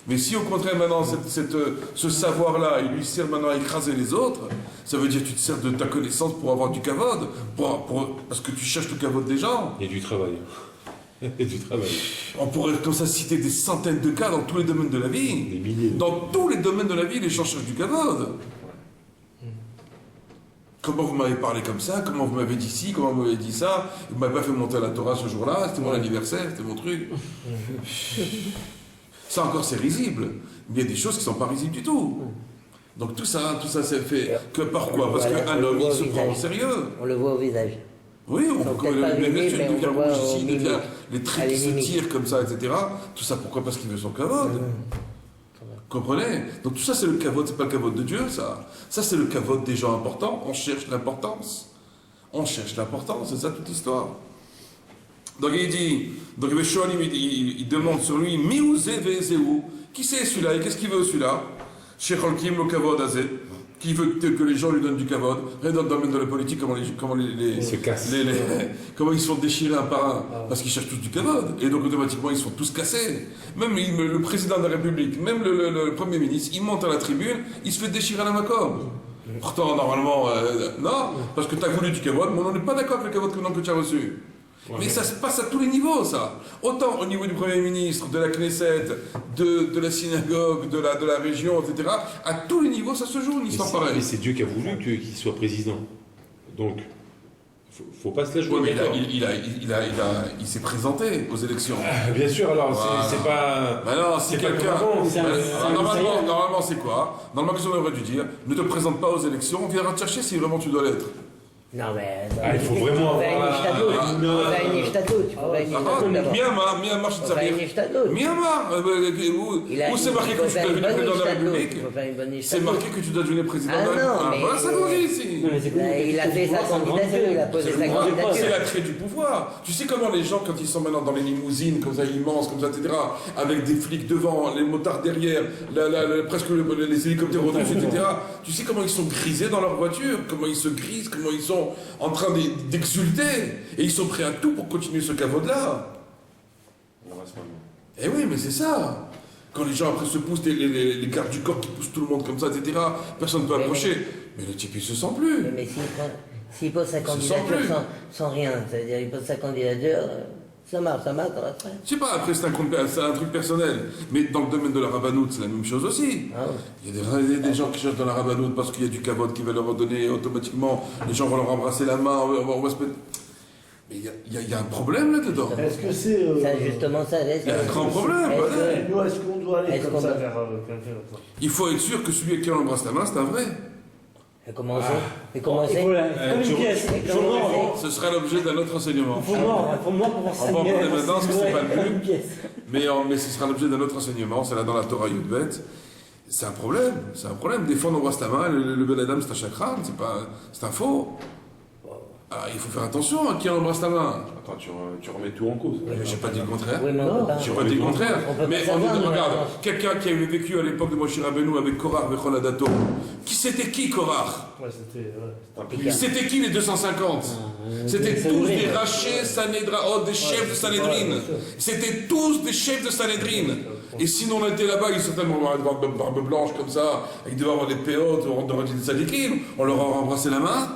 Mais si au contraire maintenant ce savoir-là, il lui sert maintenant à écraser les autres, ça veut dire que tu te sers de ta connaissance pour avoir du kavod, parce que tu cherches le kavod des gens. Et du travail. Et du travail. On pourrait comme ça citer des centaines de cas dans tous les domaines de la vie. Des milliers. Dans tous les domaines de la vie, les gens cherchent du kavod. Comment vous m'avez parlé comme ça? Comment vous m'avez dit ci? Comment vous m'avez dit ça? Vous m'avez pas fait monter à la Torah ce jour-là? C'était mon anniversaire? C'était mon truc? Ça encore, c'est risible. Mais il y a des choses qui ne sont pas risibles du tout. Donc tout ça c'est fait que par quoi? Parce qu'un homme, il se prend au sérieux. On le voit au visage. Oui, les messieurs deviennent rouges ici, les traits qui se tirent comme ça, etc. Tout ça, pourquoi? Parce qu'il veut son kavod. Comprenez? Donc tout ça, c'est le kavod, c'est pas le kavod de Dieu, ça. Ça, c'est le kavod des gens importants. On cherche l'importance. On cherche l'importance, c'est ça toute l'histoire. Donc il dit, donc il demande sur lui, Miouzé Vezéou. Qui c'est celui-là? Et qu'est-ce qu'il veut celui-là? Shecholkim le kavod azé. Qui veut que les gens lui donnent du kavod. Rien dans le domaine de la politique, comment ils se cassent. Comment ils se font déchirer un par un. Parce qu'ils cherchent tous du kavod. Et donc automatiquement, ils se font tous cassés. Même le président de la République, même le Premier ministre, il monte à la tribune, il se fait déchirer à la macob. Pourtant, normalement, non, parce que tu as voulu du kavod, mais on n'est pas d'accord avec le kavod que tu as reçu. Ouais. Mais ça se passe à tous les niveaux, ça. Autant au niveau du Premier ministre, de la Knesset, de la synagogue, de la région, etc. À tous les niveaux, ça se joue une histoire pareille. Mais c'est Dieu qui a voulu qu'il soit président. Donc, faut pas se la jouer. Ouais, mais il s'est présenté aux élections. Bien sûr, alors, c'est pas... Ben non, si quelqu'un... Normalement, c'est quoi? Normalement, qu'est-ce qu'on aurait dû dire? Ne te présente pas aux élections, on viendra te chercher si vraiment tu dois l'être. Non, mais. Il faut vraiment Myanmar, je ne sais rien. Myanmar, où c'est marqué que tu dois devenir président de la République? C'est marqué que tu dois devenir président de la République. Voilà, ça nous dit ici. Il a fait sa candidature, il a posé sa candidature. C'est l'attrait du pouvoir. Tu sais comment les gens, quand ils sont maintenant dans les limousines, comme ça, immenses, comme ça, etc., avec des flics devant, les motards derrière, presque les hélicoptères au-dessus, etc., tu sais comment ils sont grisés dans leur voiture, comment ils se grisent, comment ils sont en train d'exulter, et ils sont prêts à tout pour continuer ce cavode-là. Eh oui, mais c'est ça. Quand les gens après se poussent, les gardes du corps qui poussent tout le monde comme ça, etc., personne ne peut approcher. Mais le type, il se sent plus. Mais s'il pose sa candidature sans rien, c'est-à-dire il pose sa candidature... Ça marche dans la traite. Je sais pas, après c'est un truc personnel. Mais dans le domaine de la rabbanoute, c'est la même chose aussi. Ah ouais. Il y a des gens qui cherchent dans la rabbanoute parce qu'il y a du kavod qui va leur donner automatiquement. Les gens vont leur embrasser la main, on va se mettre... Mais il y a un problème là-dedans. Est-ce que c'est... C'est justement ça. Il y a un grand problème. Nous, est-ce qu'on doit aller comme ça vers quelqu'un comme ça? Il faut être sûr que celui qui embrasse la main, c'est un vrai. Et comment c'est Il faut comme une pièce. Il faut mort. Ce sera l'objet d'un autre enseignement. Il faut mort pour voir ça. On va en parler maintenant parce que c'est pas le une but. pièce. Mais ce sera l'objet d'un autre enseignement, c'est là dans la Torah Yudbet. C'est un problème, Des fois on embrasse la main, le Ben Adam c'est un chakran, c'est un faux. Alors, il faut faire attention à qui embrasse la main. Attends, tu remets tout en cause. Mais j'ai pas dit le contraire. Oui, mais on peut pas. J'ai pas dit le contraire. Mais regarde, quelqu'un qui avait vécu à l'époque de Moshe Rabbeinu avec Korach Bechol Adato. C'était qui Korach? Ouais, C'était qui les 250? C'était tous des rachés Sanhédrin, des chefs de Sanhédrin. C'était tous des chefs de Sanhédrin. Et sinon on était là-bas, ils certainement avoir une barbe blanche comme ça, ils devaient avoir des péotes, on aurait dit des sadikim, on leur aurait embrassé la main.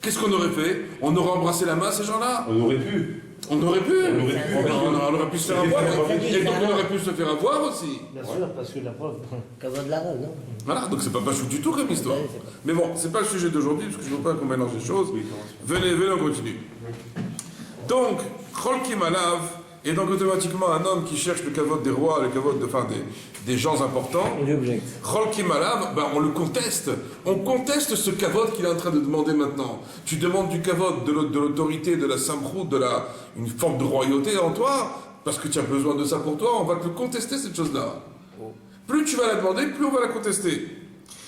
Qu'est-ce qu'on aurait fait? On aurait embrassé la main, ces gens-là? On aurait pu. On aurait pu se faire avoir. Et donc on aurait pu se faire avoir aussi. Bien sûr, parce que la preuve... Kavod la rave, non? Voilà, donc c'est pas chou du tout comme histoire. Mais bon, c'est pas le sujet d'aujourd'hui, parce que je veux pas qu'on mélange les choses. Venez, on continue. Donc, Cholkim Alav, et donc automatiquement un homme qui cherche le kavod des rois, le kavod des gens importants, Cholkim Alav, on le conteste. On conteste ce kavod qu'il est en train de demander maintenant. Tu demandes du kavod, de l'autorité, de la samrout, une forme de royauté en toi, parce que tu as besoin de ça pour toi, on va te le contester cette chose-là. Plus tu vas la demander, plus on va la contester.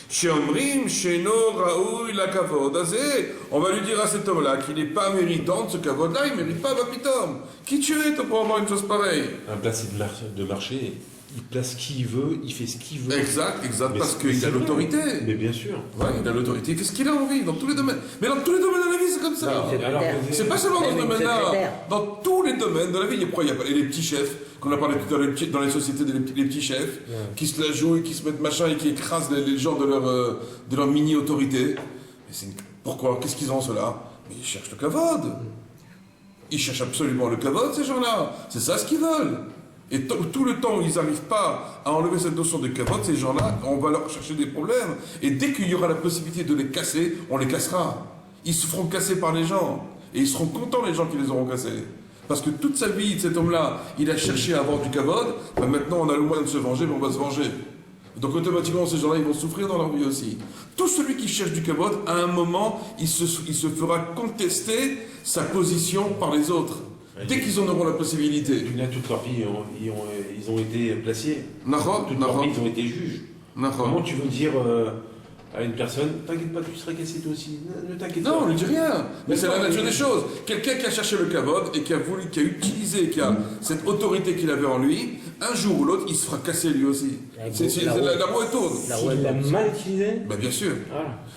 Sheomrim, Sheno, Raoui, la kavod, azé. On va lui dire à cet homme-là qu'il n'est pas méritant de ce kavod-là, il ne mérite pas Vapitom. Qui tu es pour avoir une chose pareille? Un placé de marché, il place qui il veut, il fait ce qu'il veut. Exact, parce qu'il a l'autorité. Mais bien sûr. Ouais, il a l'autorité, il fait ce qu'il a envie, dans tous les domaines. Mais dans tous les domaines de la vie, c'est comme ça. C'est pas seulement dans ce domaine-là. Dans tous les domaines de la vie, il y a les petits chefs, qu'on a parlé dans les sociétés, les petits chefs, qui se la jouent et qui se mettent machin et qui écrasent les gens de leur mini-autorité. Pourquoi? Qu'est-ce qu'ils ont, ceux-là? Mais ils cherchent le kavod. Ils cherchent absolument le kavod, ces gens-là. C'est ça ce qu'ils veulent. Et tout le temps où ils n'arrivent pas à enlever cette notion de kavod, ces gens-là, on va leur chercher des problèmes. Et dès qu'il y aura la possibilité de les casser, on les cassera. Ils se feront casser par les gens. Et ils seront contents, les gens qui les auront cassés. Parce que toute sa vie, cet homme-là, il a cherché à avoir du kavod. Maintenant, on a le moyen de se venger, mais on va se venger. Donc automatiquement, ces gens-là, ils vont souffrir dans leur vie aussi. Tout celui qui cherche du kavod, à un moment, il se fera contester sa position par les autres. Dès qu'ils en auront la possibilité. Là, toute leur vie, ils ont été placés. Toute leur vie, ils ont été juges. Comment tu veux dire à une personne, t'inquiète pas, tu seras cassé toi aussi. Ne t'inquiète pas. Non, on ne lui dit rien. Mais c'est la nature des choses. Quelqu'un qui a cherché le kavod et qui a utilisé, qui a cette autorité qu'il avait en lui, un jour ou l'autre, il se fera casser lui aussi. La roue tourne. Il l'a mal utilisé? Bien sûr.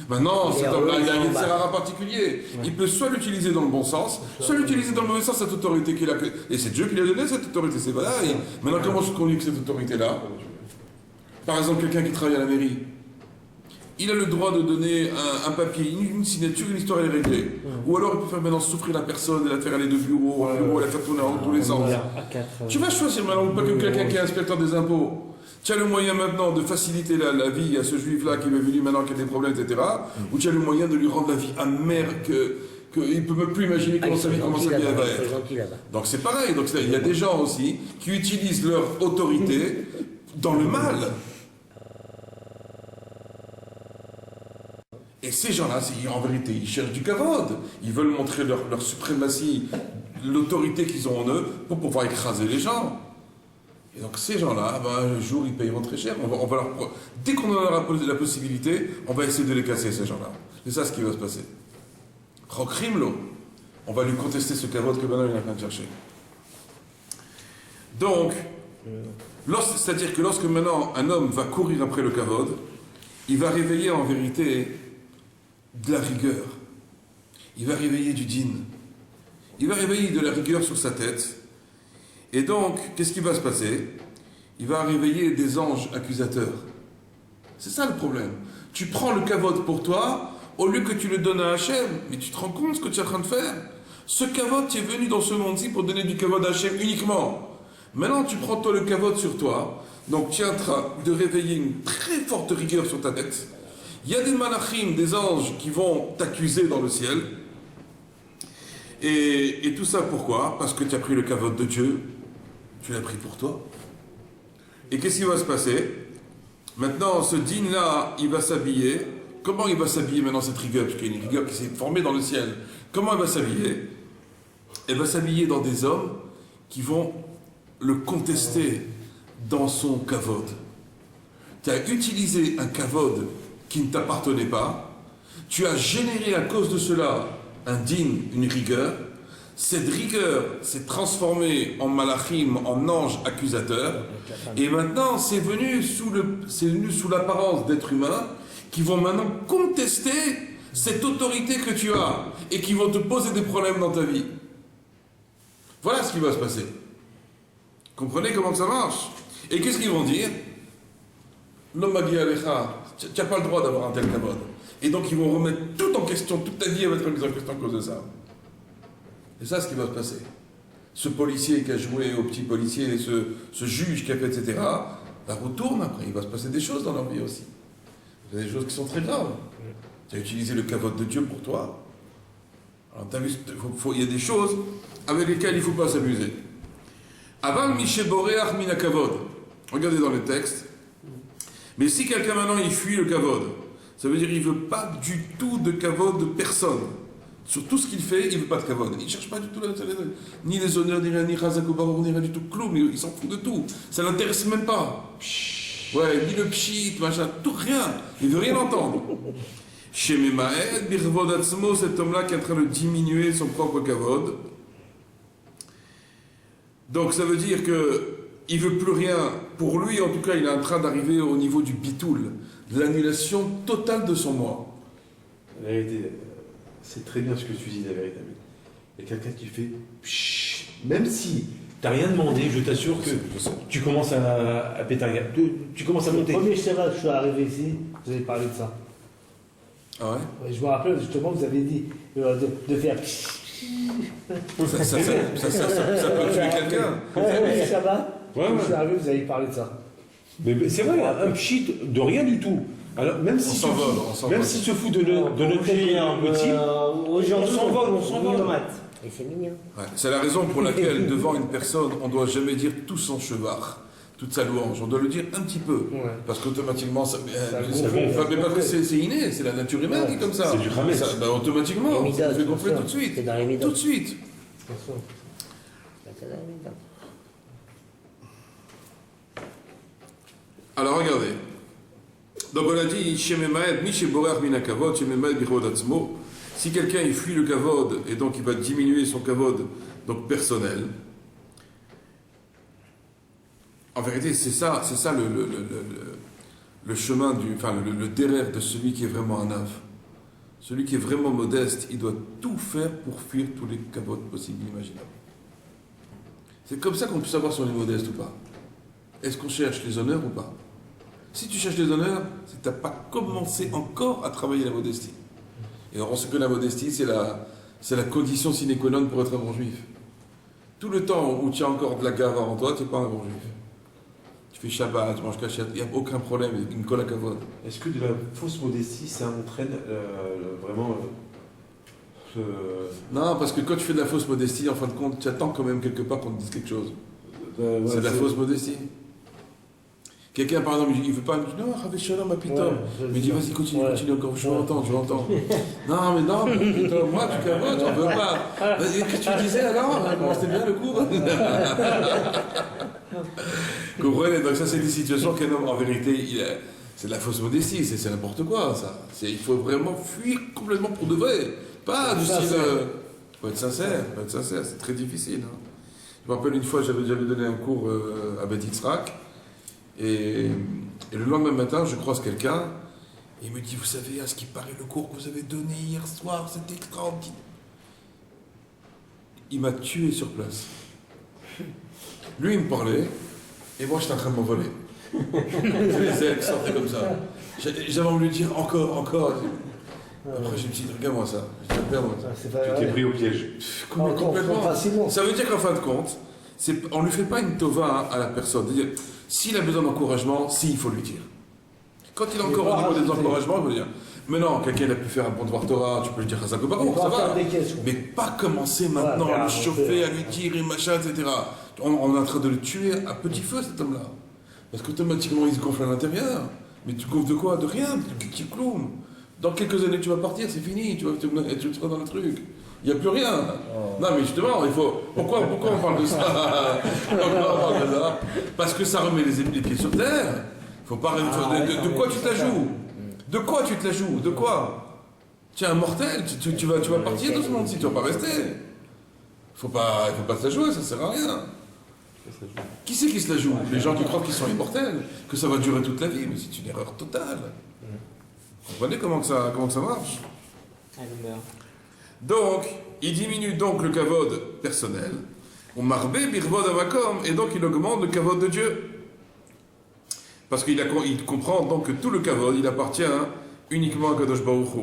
Maintenant, cet homme-là, il a un Yetzirara particulier. Il peut soit l'utiliser dans le bon sens, soit l'utiliser dans le mauvais sens, cette autorité qu'il a. Et c'est Dieu qui lui a donné cette autorité. C'est voilà. Maintenant, comment se conduit avec cette autorité-là? Par exemple, quelqu'un qui travaille à la mairie. Il a le droit de donner un papier, une signature, une histoire, elle est réglée. Ou alors il peut faire maintenant souffrir la personne et la faire aller de bureau en bureau, la faire tourner dans tous les sens. Tu vas choisir maintenant, pas comme quelqu'un qui est inspecteur des impôts. Tu as le moyen maintenant de faciliter la vie à ce juif-là qui est venu maintenant, qui a des problèmes, etc. Ou tu as le moyen de lui rendre la vie amère qu'il ne peut même plus imaginer comment sa vie va être. Donc c'est pareil. Donc il y a des gens aussi qui utilisent leur autorité dans le mal. Et ces gens-là, en vérité, ils cherchent du kavod. Ils veulent montrer leur suprématie, l'autorité qu'ils ont en eux pour pouvoir écraser les gens. Et donc ces gens-là, un jour, ils payeront très cher. Dès qu'on en aura la possibilité, on va essayer de les casser, ces gens-là. C'est ça ce qui va se passer. Chokrimlo, on va lui contester ce kavod que maintenant il est en train de chercher. Donc, c'est-à-dire que lorsque maintenant un homme va courir après le kavod, il va réveiller en vérité de la rigueur. Il va réveiller du din. Il va réveiller de la rigueur sur sa tête. Et donc, qu'est-ce qui va se passer? Il va réveiller des anges accusateurs. C'est ça le problème. Tu prends le kavod pour toi, au lieu que tu le donnes à Hachem, mais tu te rends compte ce que tu es en train de faire? Ce kavod, tu es venu dans ce monde-ci pour donner du kavod à Hachem uniquement. Maintenant, tu prends toi le kavod sur toi, donc tu es en train de réveiller une très forte rigueur sur ta tête. Il y a des malachim, des anges qui vont t'accuser dans le ciel. Et tout ça pourquoi? Parce que tu as pris le kavod de Dieu, tu l'as pris pour toi. Et qu'est-ce qui va se passer? Maintenant, ce dîne-là, il va s'habiller. Comment il va s'habiller maintenant cette rigueur? Parce qu'il y a une rigueur qui s'est formée dans le ciel. Comment elle va s'habiller? Elle va s'habiller dans des hommes qui vont le contester dans son kavod. Tu as utilisé un kavod qui ne t'appartenait pas. Tu as généré à cause de cela un dîne, une rigueur. Cette rigueur s'est transformée en malachim, en ange accusateur. Et maintenant, c'est venu sous l'apparence d'êtres humains qui vont maintenant contester cette autorité que tu as et qui vont te poser des problèmes dans ta vie. Voilà ce qui va se passer. Comprenez comment ça marche? Et qu'est-ce qu'ils vont dire? L'homme m'a dit Alecha, tu n'as pas le droit d'avoir un tel kavod. Et donc ils vont remettre tout en question, toute ta vie va être remise en question à cause de ça. C'est ça ce qui va se passer. Ce policier qui a joué au petit policier, ce juge qui a fait, etc., la roue tourne après, il va se passer des choses dans leur vie aussi. Il y a des choses qui sont très graves. Tu as utilisé le kavod de Dieu pour toi. Alors tu as vu, il y a des choses avec lesquelles il ne faut pas s'amuser. Aval Misheboreach mina kavod. Regardez dans le texte. Mais si quelqu'un maintenant il fuit le kavod, ça veut dire qu'il ne veut pas du tout de kavod de personne. Sur tout ce qu'il fait, il ne veut pas de kavod. Il ne cherche pas du tout ni les honneurs, ni rien, ni Chazakoubarou, ni rien du tout. Clou, mais il s'en fout de tout. Ça ne l'intéresse même pas. Ouais, ni le pshit, machin, tout, rien. Il ne veut rien entendre. Chez Memaed, Birvod Atzmo, cet homme-là qui est en train de diminuer son propre kavod. Donc ça veut dire qu'il ne veut plus rien. Pour lui, en tout cas, il est en train d'arriver au niveau du bitoul, de l'annulation totale de son moi. La vérité, c'est très bien ce que tu dis, la vérité. Il y a quelqu'un qui fait pshh, même si tu n'as rien demandé, je t'assure que tu commences à péter un gars. Tu commences à monter. Le premier Shabbat que je suis arrivé ici, vous avez parlé de ça. Ah ouais? Je me rappelle justement, vous avez dit de faire pshh. Ça peut tuer quelqu'un. Le premier Shabbat, Ouais. je suis arrivé, vous avez parlé de ça. Mais c'est vrai, un pshit de rien du tout. Alors, même s'il se fout de notre petit, on s'envole. Et c'est mignon. Ouais, c'est la raison pour laquelle, devant une personne, on ne doit jamais dire tout son chevar, toute sa louange. On doit le dire un petit peu. Ouais. Parce qu'automatiquement, mais parce que c'est inné, c'est la nature humaine qui est comme ça. C'est du ramès. Automatiquement, ça fait gonfler tout de suite. C'est dans les midot. Tout de suite. C'est dans les midot. Alors regardez. Donc on a dit Shememaed, mi sheboreach min hakavod, Shememaed birod atzmo. Si quelqu'un il fuit le kavod et donc il va diminuer son kavod donc personnel. En vérité, c'est ça le chemin le derrière de celui qui est vraiment un ave. Celui qui est vraiment modeste, il doit tout faire pour fuir tous les kavods possibles et imaginables. C'est comme ça qu'on peut savoir si on est modeste ou pas. Est-ce qu'on cherche les honneurs ou pas? Si tu cherches les honneurs, c'est que tu n'as pas commencé encore à travailler la modestie. Et on sait que la modestie, c'est la condition sine qua non pour être un bon juif. Tout le temps où tu as encore de la gave en toi, tu n'es pas un bon juif. Tu fais Shabbat, tu manges cachette, il n'y a aucun problème, il y a une colle à kavod. Est-ce que de la fausse modestie, ça entraîne vraiment... Non, parce que quand tu fais de la fausse modestie, en fin de compte, tu attends quand même quelque part qu'on te dise quelque chose. C'est de la fausse modestie. Quelqu'un, par exemple, il ne veut pas, il me dit non, Rav Shalom, ma pitom. Il me dit vas-y, continue encore, je l'entends. Non, mais non, pitom, moi, tu cavotes, on ne veut pas. Vas-y, qu'est-ce que tu disais alors? C'était bien le coup. Comprenez? Donc, ça, c'est des situations qu'un homme, en vérité, c'est de la fausse modestie, c'est n'importe quoi, ça. Il faut vraiment fuir complètement pour de vrai. Pas du style. Il faut être sincère, c'est très difficile. Hein. Je me rappelle une fois, j'avais donné un cours à Beth Yitzhak. Et le lendemain matin, je croise quelqu'un, et il me dit, vous savez, à ce qui paraît, le cours que vous avez donné hier soir, c'était extraordinaire. Il m'a tué sur place. Lui, il me parlait, et moi, j'étais en train de m'envoler. Les ailes qui sortaient comme ça. J'avais envie de lui dire encore. Après, j'ai une petite. Regarde-moi ça. Je vais perdre. C'est pas Tu t'es pris au piège. Complètement. Facilement. Ça veut dire qu'en fin de compte, on ne lui fait pas une tova à la personne. C'est-à-dire, s'il a besoin d'encouragement, il faut lui dire. Quand il a encore au niveau des encouragements, il faut dire. Mais non, quelqu'un a pu faire un bon devoir Torah, tu peux lui dire Chazak Baruch, ça va. Mais pas commencer maintenant à le chauffer, à lui dire et machin, etc. On est en train de le tuer à petit feu, cet homme-là. Parce qu'automatiquement, il se gonfle à l'intérieur. Mais tu gonfles de quoi? De rien, de petit clown. Dans quelques années, tu vas partir, c'est fini, tu seras dans le truc. Il n'y a plus rien. Non, mais justement, il faut. Pourquoi on parle de ça? Pourquoi on parle de ça? Parce que ça remet les pieds sur terre. Faut pas. De quoi tu te la joues? De quoi tu te la joues? De quoi? Tu es un mortel, tu vas partir de ce monde si tu vas pas rester. Il ne faut pas se la jouer, ça sert à rien. Qui c'est qui se la joue? Les gens qui croient qu'ils sont immortels, que ça va durer toute la vie, mais c'est une erreur totale. Vous comprenez comment ça marche? Donc, il diminue donc le kavod personnel, on marbé birvod avakom, et donc il augmente le kavod de Dieu. Parce qu'il comprend donc que tout le kavod, il appartient uniquement à Kadosh Baruch Hu.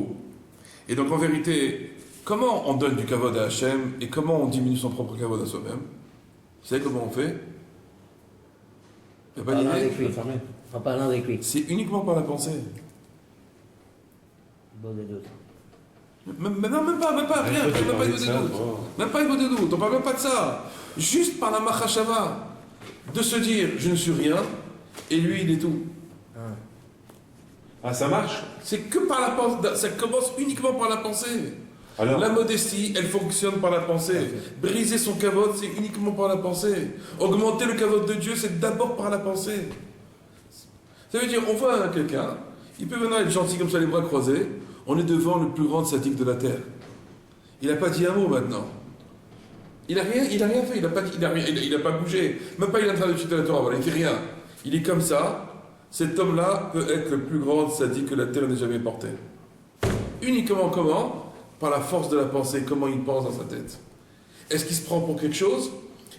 Et donc en vérité, comment on donne du kavod à Hachem et comment on diminue son propre kavod à soi-même? Vous savez comment on fait? Il n'y a pas d'idée? En parlant avec lui. C'est uniquement par la pensée. Bon des doutes. Mais non, même pas, rien, même pas une de doute. Même pas une de doute, on parle même pas de ça. Juste par la machashava, de se dire, je ne suis rien, et lui, il est tout. Ah, ça marche? C'est que par la pensée, ça commence uniquement par la pensée. Alors, la modestie, elle fonctionne par la pensée. Briser son kavod, c'est uniquement par la pensée. Augmenter le kavod de Dieu, c'est d'abord par la pensée. Ça veut dire, on voit quelqu'un, il peut maintenant être gentil comme ça, les bras croisés, on est devant le plus grand sadique de la terre. Il n'a pas dit un mot maintenant. Il n'a rien fait, il n'a pas bougé. Même pas il est en train de chuter la Torah, voilà, il ne fait rien. Il est comme ça. Cet homme-là peut être le plus grand sadique que la terre n'ait jamais porté. Uniquement comment? Par la force de la pensée, comment il pense dans sa tête. Est-ce qu'il se prend pour quelque chose?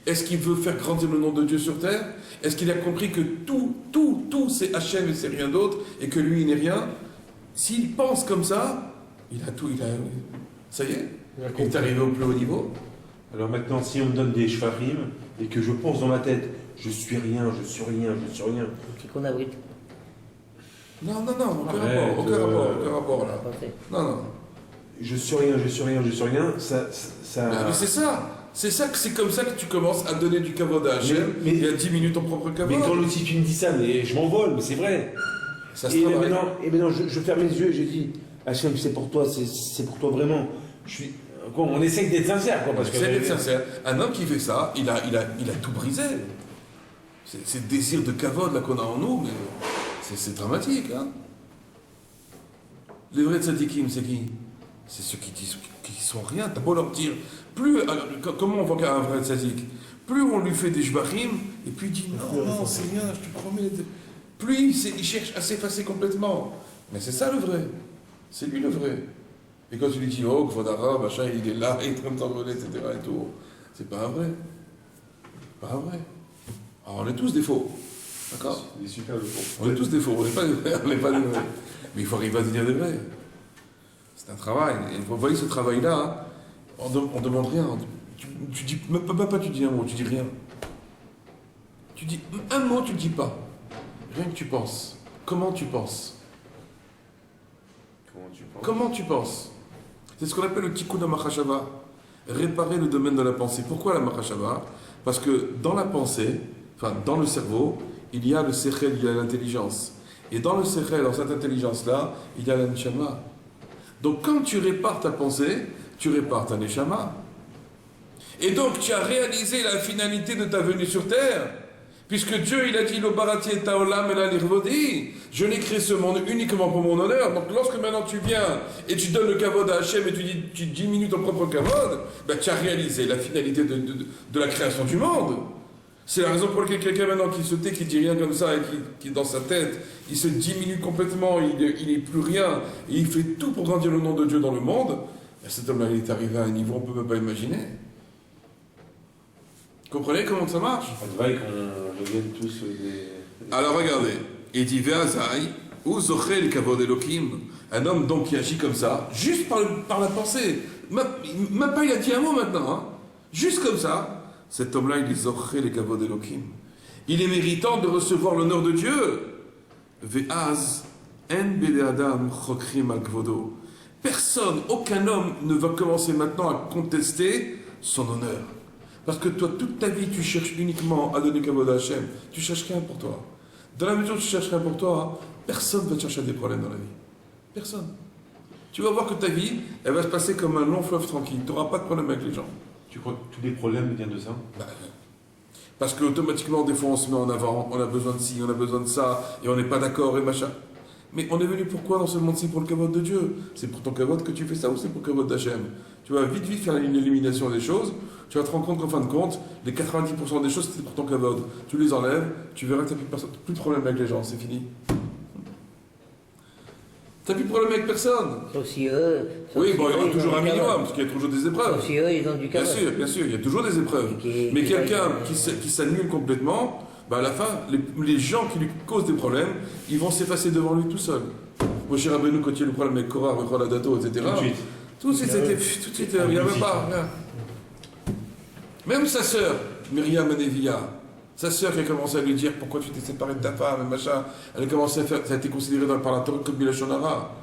Est-ce qu'il veut faire grandir le nom de Dieu sur terre? Est-ce qu'il a compris que tout, c'est Hachem et c'est rien d'autre, et que lui, il n'est rien? S'il pense comme ça, il a tout, ça y est, il est arrivé au plus haut niveau. Alors maintenant, si on me donne des shvarim et que je pense dans ma tête, je suis rien. Qui qu'on abrite. Non, aucun rapport là. Non. Je suis rien, ça... Mais c'est comme ça que tu commences à donner du kavod à Hachem et à diminuer ton propre kavod. Mais quand l'outil tu me dis ça, mais je m'envole, mais c'est vrai. Ça se travaille. Et maintenant, je ferme les yeux et je dis, Hachem, c'est pour toi, c'est pour toi vraiment. On essaye d'être sincère, quoi. Parce d'être sincère. Un homme qui fait ça, il a tout brisé. C'est le désir de kavod là qu'on a en nous, mais c'est dramatique, hein. Les vrais tzadikim, c'est qui? C'est ceux qui sont rien. T'as beau leur dire, comment on voit qu'un vrai tzadik? Plus on lui fait des jbachim, et puis il dit non, c'est rien, je te promets. Plus il cherche à s'effacer complètement. Mais c'est ça le vrai. C'est lui le vrai. Et quand tu lui dis, oh, Kvodara, machin, il est là, il est en train de t'envoler, etc. et tout, c'est pas un vrai. Pas un vrai. Alors on est tous des faux. D'accord? C'est super le faux. On est tous des faux, on n'est pas des vrais. Mais il faut arriver à dire des vrais. C'est un travail. Et vous voyez ce travail-là, on demande rien. Tu dis, même pas tu dis un mot, tu dis rien. Tu dis un mot, tu ne dis pas. Rien que tu penses. Comment tu penses? Comment tu penses? C'est ce qu'on appelle le tikkun de machashava. Réparer le domaine de la pensée. Pourquoi la machashava? Parce que dans la pensée, dans le cerveau, il y a le sechel, il y a l'intelligence. Et dans le sechel, dans cette intelligence-là, il y a la neshama. Donc quand tu répares ta pensée, tu répares ta neshama. Et donc tu as réalisé la finalité de ta venue sur terre. Puisque Dieu, il a dit, l'obarati et taolam et la nirvodi, je n'ai créé ce monde uniquement pour mon honneur. Donc lorsque maintenant tu viens et tu donnes le kavod à Hachem et tu diminues ton propre kavod, tu as réalisé la finalité de la création du monde. C'est la raison pour laquelle quelqu'un maintenant qui se tait, qui dit rien comme ça et qui dans sa tête, il se diminue complètement, il n'est plus rien, et il fait tout pour grandir le nom de Dieu dans le monde, cet homme-là, il est arrivé à un niveau qu'on ne peut même pas imaginer. Comprenez comment ça marche? Ça devrait qu'on devienne tous des... Alors regardez, il dit Ve'azai, ou zochel kavod elokim, un homme donc qui agit comme ça, juste par la pensée, même pas il a dit un mot maintenant, hein. Juste comme ça, cet homme-là il est zochel kavod elokim. Il est méritant de recevoir l'honneur de Dieu. Ve'az en bede adam chokrim al kvodo. Personne, aucun homme ne va commencer maintenant à contester son honneur. Parce que toi, toute ta vie, tu cherches uniquement à donner kavod à Hachem. Tu cherches rien pour toi. Dans la mesure où tu cherches rien pour toi, personne ne va te chercher des problèmes dans la vie. Personne. Tu vas voir que ta vie, elle va se passer comme un long fleuve tranquille. Tu n'auras pas de problème avec les gens. Tu crois que tous les problèmes viennent de ça? Parce qu'automatiquement, des fois, on se met en avant, on a besoin de ci, on a besoin de ça, et on n'est pas d'accord, et machin. Mais on est venu pourquoi dans ce monde-ci? Pour le kavod de Dieu. C'est pour ton kavod que tu fais ça ou c'est pour le kavod d'Hachem? Tu vas vite faire une élimination des choses, tu vas te rendre compte qu'en fin de compte, les 90% des choses, c'était pour ton kavod. Tu les enlèves, tu verras que tu n'as plus de problème avec les gens, c'est fini. Tu n'as plus de problème avec personne. Sauf si eux. Oui, bon, il y aura toujours un minimum, parce qu'il y a toujours des épreuves. Sauf si eux, ils ont du kavod. Bien sûr, il y a toujours des épreuves. Mais quelqu'un qui s'annule complètement, bah à la fin, les gens qui lui causent des problèmes, ils vont s'effacer devant lui tout seul. Moshe Rabbeinu, quand il y a eu le problème avec Korah, avec Roladato, etc. Tout de suite, il n'y avait pas. Rien. Même sa sœur, Myriam Anevia, sa sœur qui a commencé à lui dire pourquoi tu t'es séparé de ta femme et machin, elle a commencé à faire, ça a été considéré par la Torah comme Bilashonara.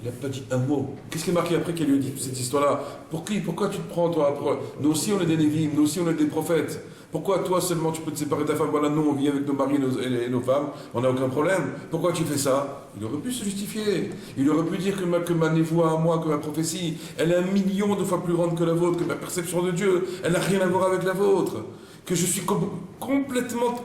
Il n'a pas dit un mot. Qu'est-ce qui est marqué après qu'elle lui a dit cette histoire-là? Pourquoi tu te prends, toi? Nous aussi on est des Névim, nous aussi on est des prophètes. Pourquoi toi seulement tu peux te séparer de ta femme? Voilà, nous on vit avec nos maris et nos femmes, on n'a aucun problème. Pourquoi tu fais ça? Il aurait pu se justifier. Il aurait pu dire que ma névoie à moi, que ma prophétie, elle est 1 million de fois plus grande que la vôtre, que ma perception de Dieu, elle n'a rien à voir avec la vôtre. Que je suis complètement...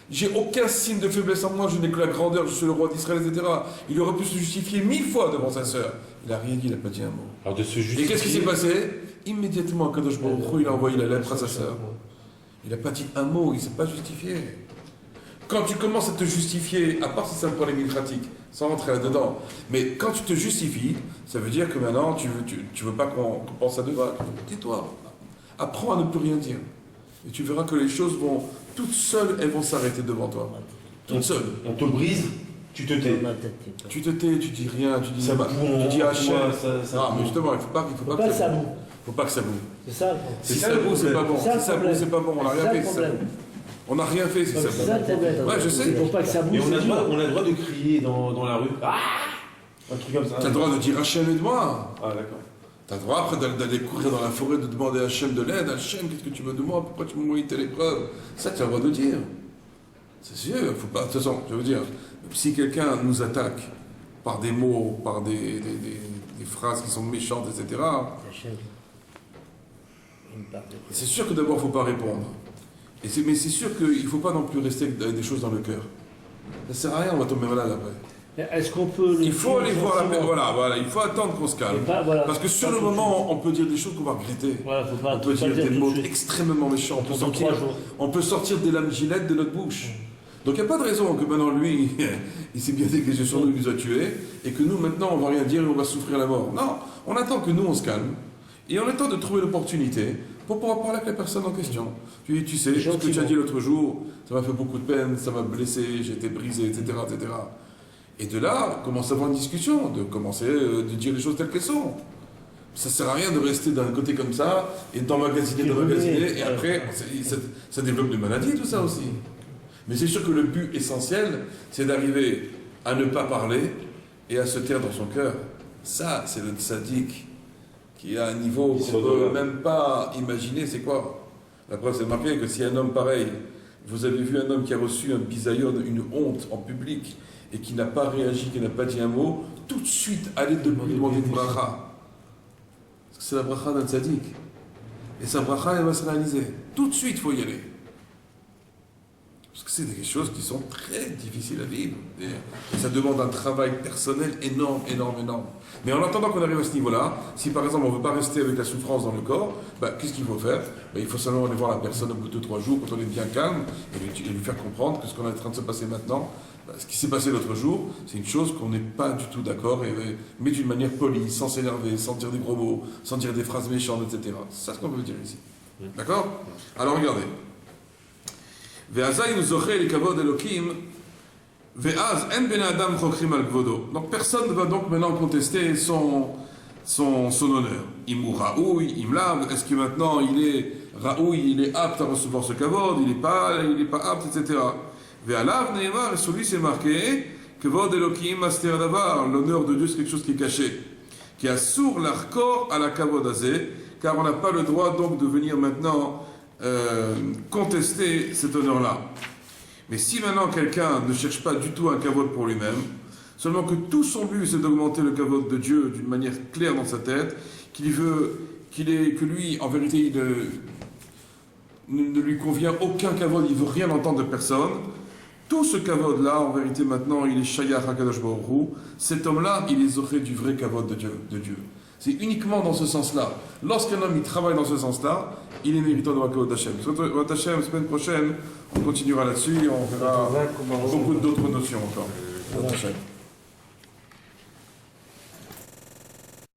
J'ai aucun signe de faiblesse en moi, je n'ai que la grandeur, je suis le roi d'Israël, etc. Il aurait pu se justifier 1000 fois devant sa sœur. Il n'a rien dit, il n'a pas dit un mot. Alors de se justifier... Et qu'est-ce qui s'est passé? Immédiatement, Kadosh Baruch Hu, il a envoyé la lettre à sa sœur. Il n'a pas dit un mot, il ne s'est pas justifié. Quand tu commences à te justifier, à part si c'est un problème pratique, sans rentrer là-dedans, mais quand tu te justifies, ça veut dire que maintenant, tu veux pas qu'on pense à deux vagues. Tais-toi. Apprends à ne plus rien dire. Et tu verras que les choses vont, toutes seules, elles vont s'arrêter devant toi. Toutes seules. On te brise, tu te tais. Tu te tais, tu dis rien, tu dis ça boue. Tu dis Hachem. Non, mais justement, il faut pas que ça boue. Faut pas que ça boue. C'est ça. Si ça boue, c'est pas bon. Si ça boue, c'est pas bon. On n'a rien fait. On n'a rien fait si ça boue. C'est ça le problème. Ouais, je sais. Faut pas que ça boue. Et on a le droit de crier dans la rue. Ah, un truc comme ça. Tu as le droit de dire Hachem aide-moi. Ah, d'accord. Tu as le droit après d'aller courir dans la forêt, de demander à Hachem de l'aide. Hachem, qu'est-ce que tu veux de moi? Pourquoi tu m'as envoyé telle épreuve? Ça, tu as le droit de dire. C'est sûr, faut pas. De toute façon, je veux dire, si quelqu'un nous attaque par des mots, par des phrases qui sont méchantes, etc., c'est sûr que d'abord, il ne faut pas répondre. Mais c'est sûr qu'il ne faut pas non plus rester avec des choses dans le cœur. Ça ne sert à rien, on va tomber malade après. Est-ce qu'on peut... Il faut aller voir la paix. Voilà, il faut attendre qu'on se calme. Parce que sur le moment, on peut dire des choses qu'on va regretter. Voilà, on peut dire des mots extrêmement méchants. On peut sortir des lames gilettes de notre bouche. Donc il n'y a pas de raison que maintenant lui, il s'est bien dégagé sur nous, il nous a tués, et que nous maintenant on ne va rien dire et on va souffrir la mort. Non, on attend que nous on se calme, et on attend de trouver l'opportunité pour pouvoir parler avec la personne en question. Tu sais, ce que tu as dit l'autre jour, ça m'a fait beaucoup de peine, ça m'a blessé, j'ai été brisé, etc., etc. Et de là, commence à avoir une discussion, de commencer de dire les choses telles qu'elles sont. Ça ne sert à rien de rester d'un côté comme ça, et d'emmagasiner, et après, ça développe des maladies, tout ça aussi. Mais c'est sûr que le but essentiel, c'est d'arriver à ne pas parler et à se taire dans son cœur. Ça, c'est le tzaddik qui a un niveau qu'on ne peut même pas imaginer. C'est quoi? La preuve, c'est marqué que si un homme pareil, vous avez vu un homme qui a reçu un bisayon, une honte en public, et qui n'a pas réagi, qui n'a pas dit un mot, tout de suite, allez lui demander une bracha. Parce que c'est la bracha d'un tzaddik. Et sa bracha, elle va se réaliser. Tout de suite, il faut y aller. Parce que c'est des choses qui sont très difficiles à vivre. Et ça demande un travail personnel énorme. Mais en attendant qu'on arrive à ce niveau-là, si par exemple on ne veut pas rester avec la souffrance dans le corps, qu'est-ce qu'il faut faire? Il faut seulement aller voir la personne au bout de 2-3 jours, quand on est bien calme, et lui faire comprendre que ce qu'on est en train de se passer maintenant, ce qui s'est passé l'autre jour, c'est une chose qu'on n'est pas du tout d'accord, mais d'une manière polie, sans s'énerver, sans dire des gros mots, sans dire des phrases méchantes, etc. C'est ça ce qu'on veut dire ici. D'accord? Alors regardez. Ve'az en ben adam chokrim al kvodo. Donc personne ne va donc maintenant contester son honneur. Imou raoui, imlav, est-ce que maintenant il est raoui, il est apte à recevoir ce kavod, il n'est pas apte, etc. Ve'alav ne'emar, et sur lui c'est marqué, kvod elokim master davar, l'honneur de Dieu c'est quelque chose qui est caché. Qui a sourd l'arcor à la kavod azé, car on n'a pas le droit donc de venir maintenant contester cet honneur-là. Mais si maintenant quelqu'un ne cherche pas du tout un kavod pour lui-même, seulement que tout son but c'est d'augmenter le kavod de Dieu d'une manière claire dans sa tête, que lui, en vérité, ne lui convient aucun kavod, il ne veut rien entendre de personne, tout ce kavod-là, en vérité maintenant, il est shayach HaKadosh Baruch Hu, cet homme-là, il est aurait du vrai kavod de Dieu. C'est uniquement dans ce sens-là. Lorsqu'un homme il travaille dans ce sens-là, il est méritant de la kavod d'Hachem. La semaine prochaine, on continuera là-dessus et on verra beaucoup d'autres notions encore.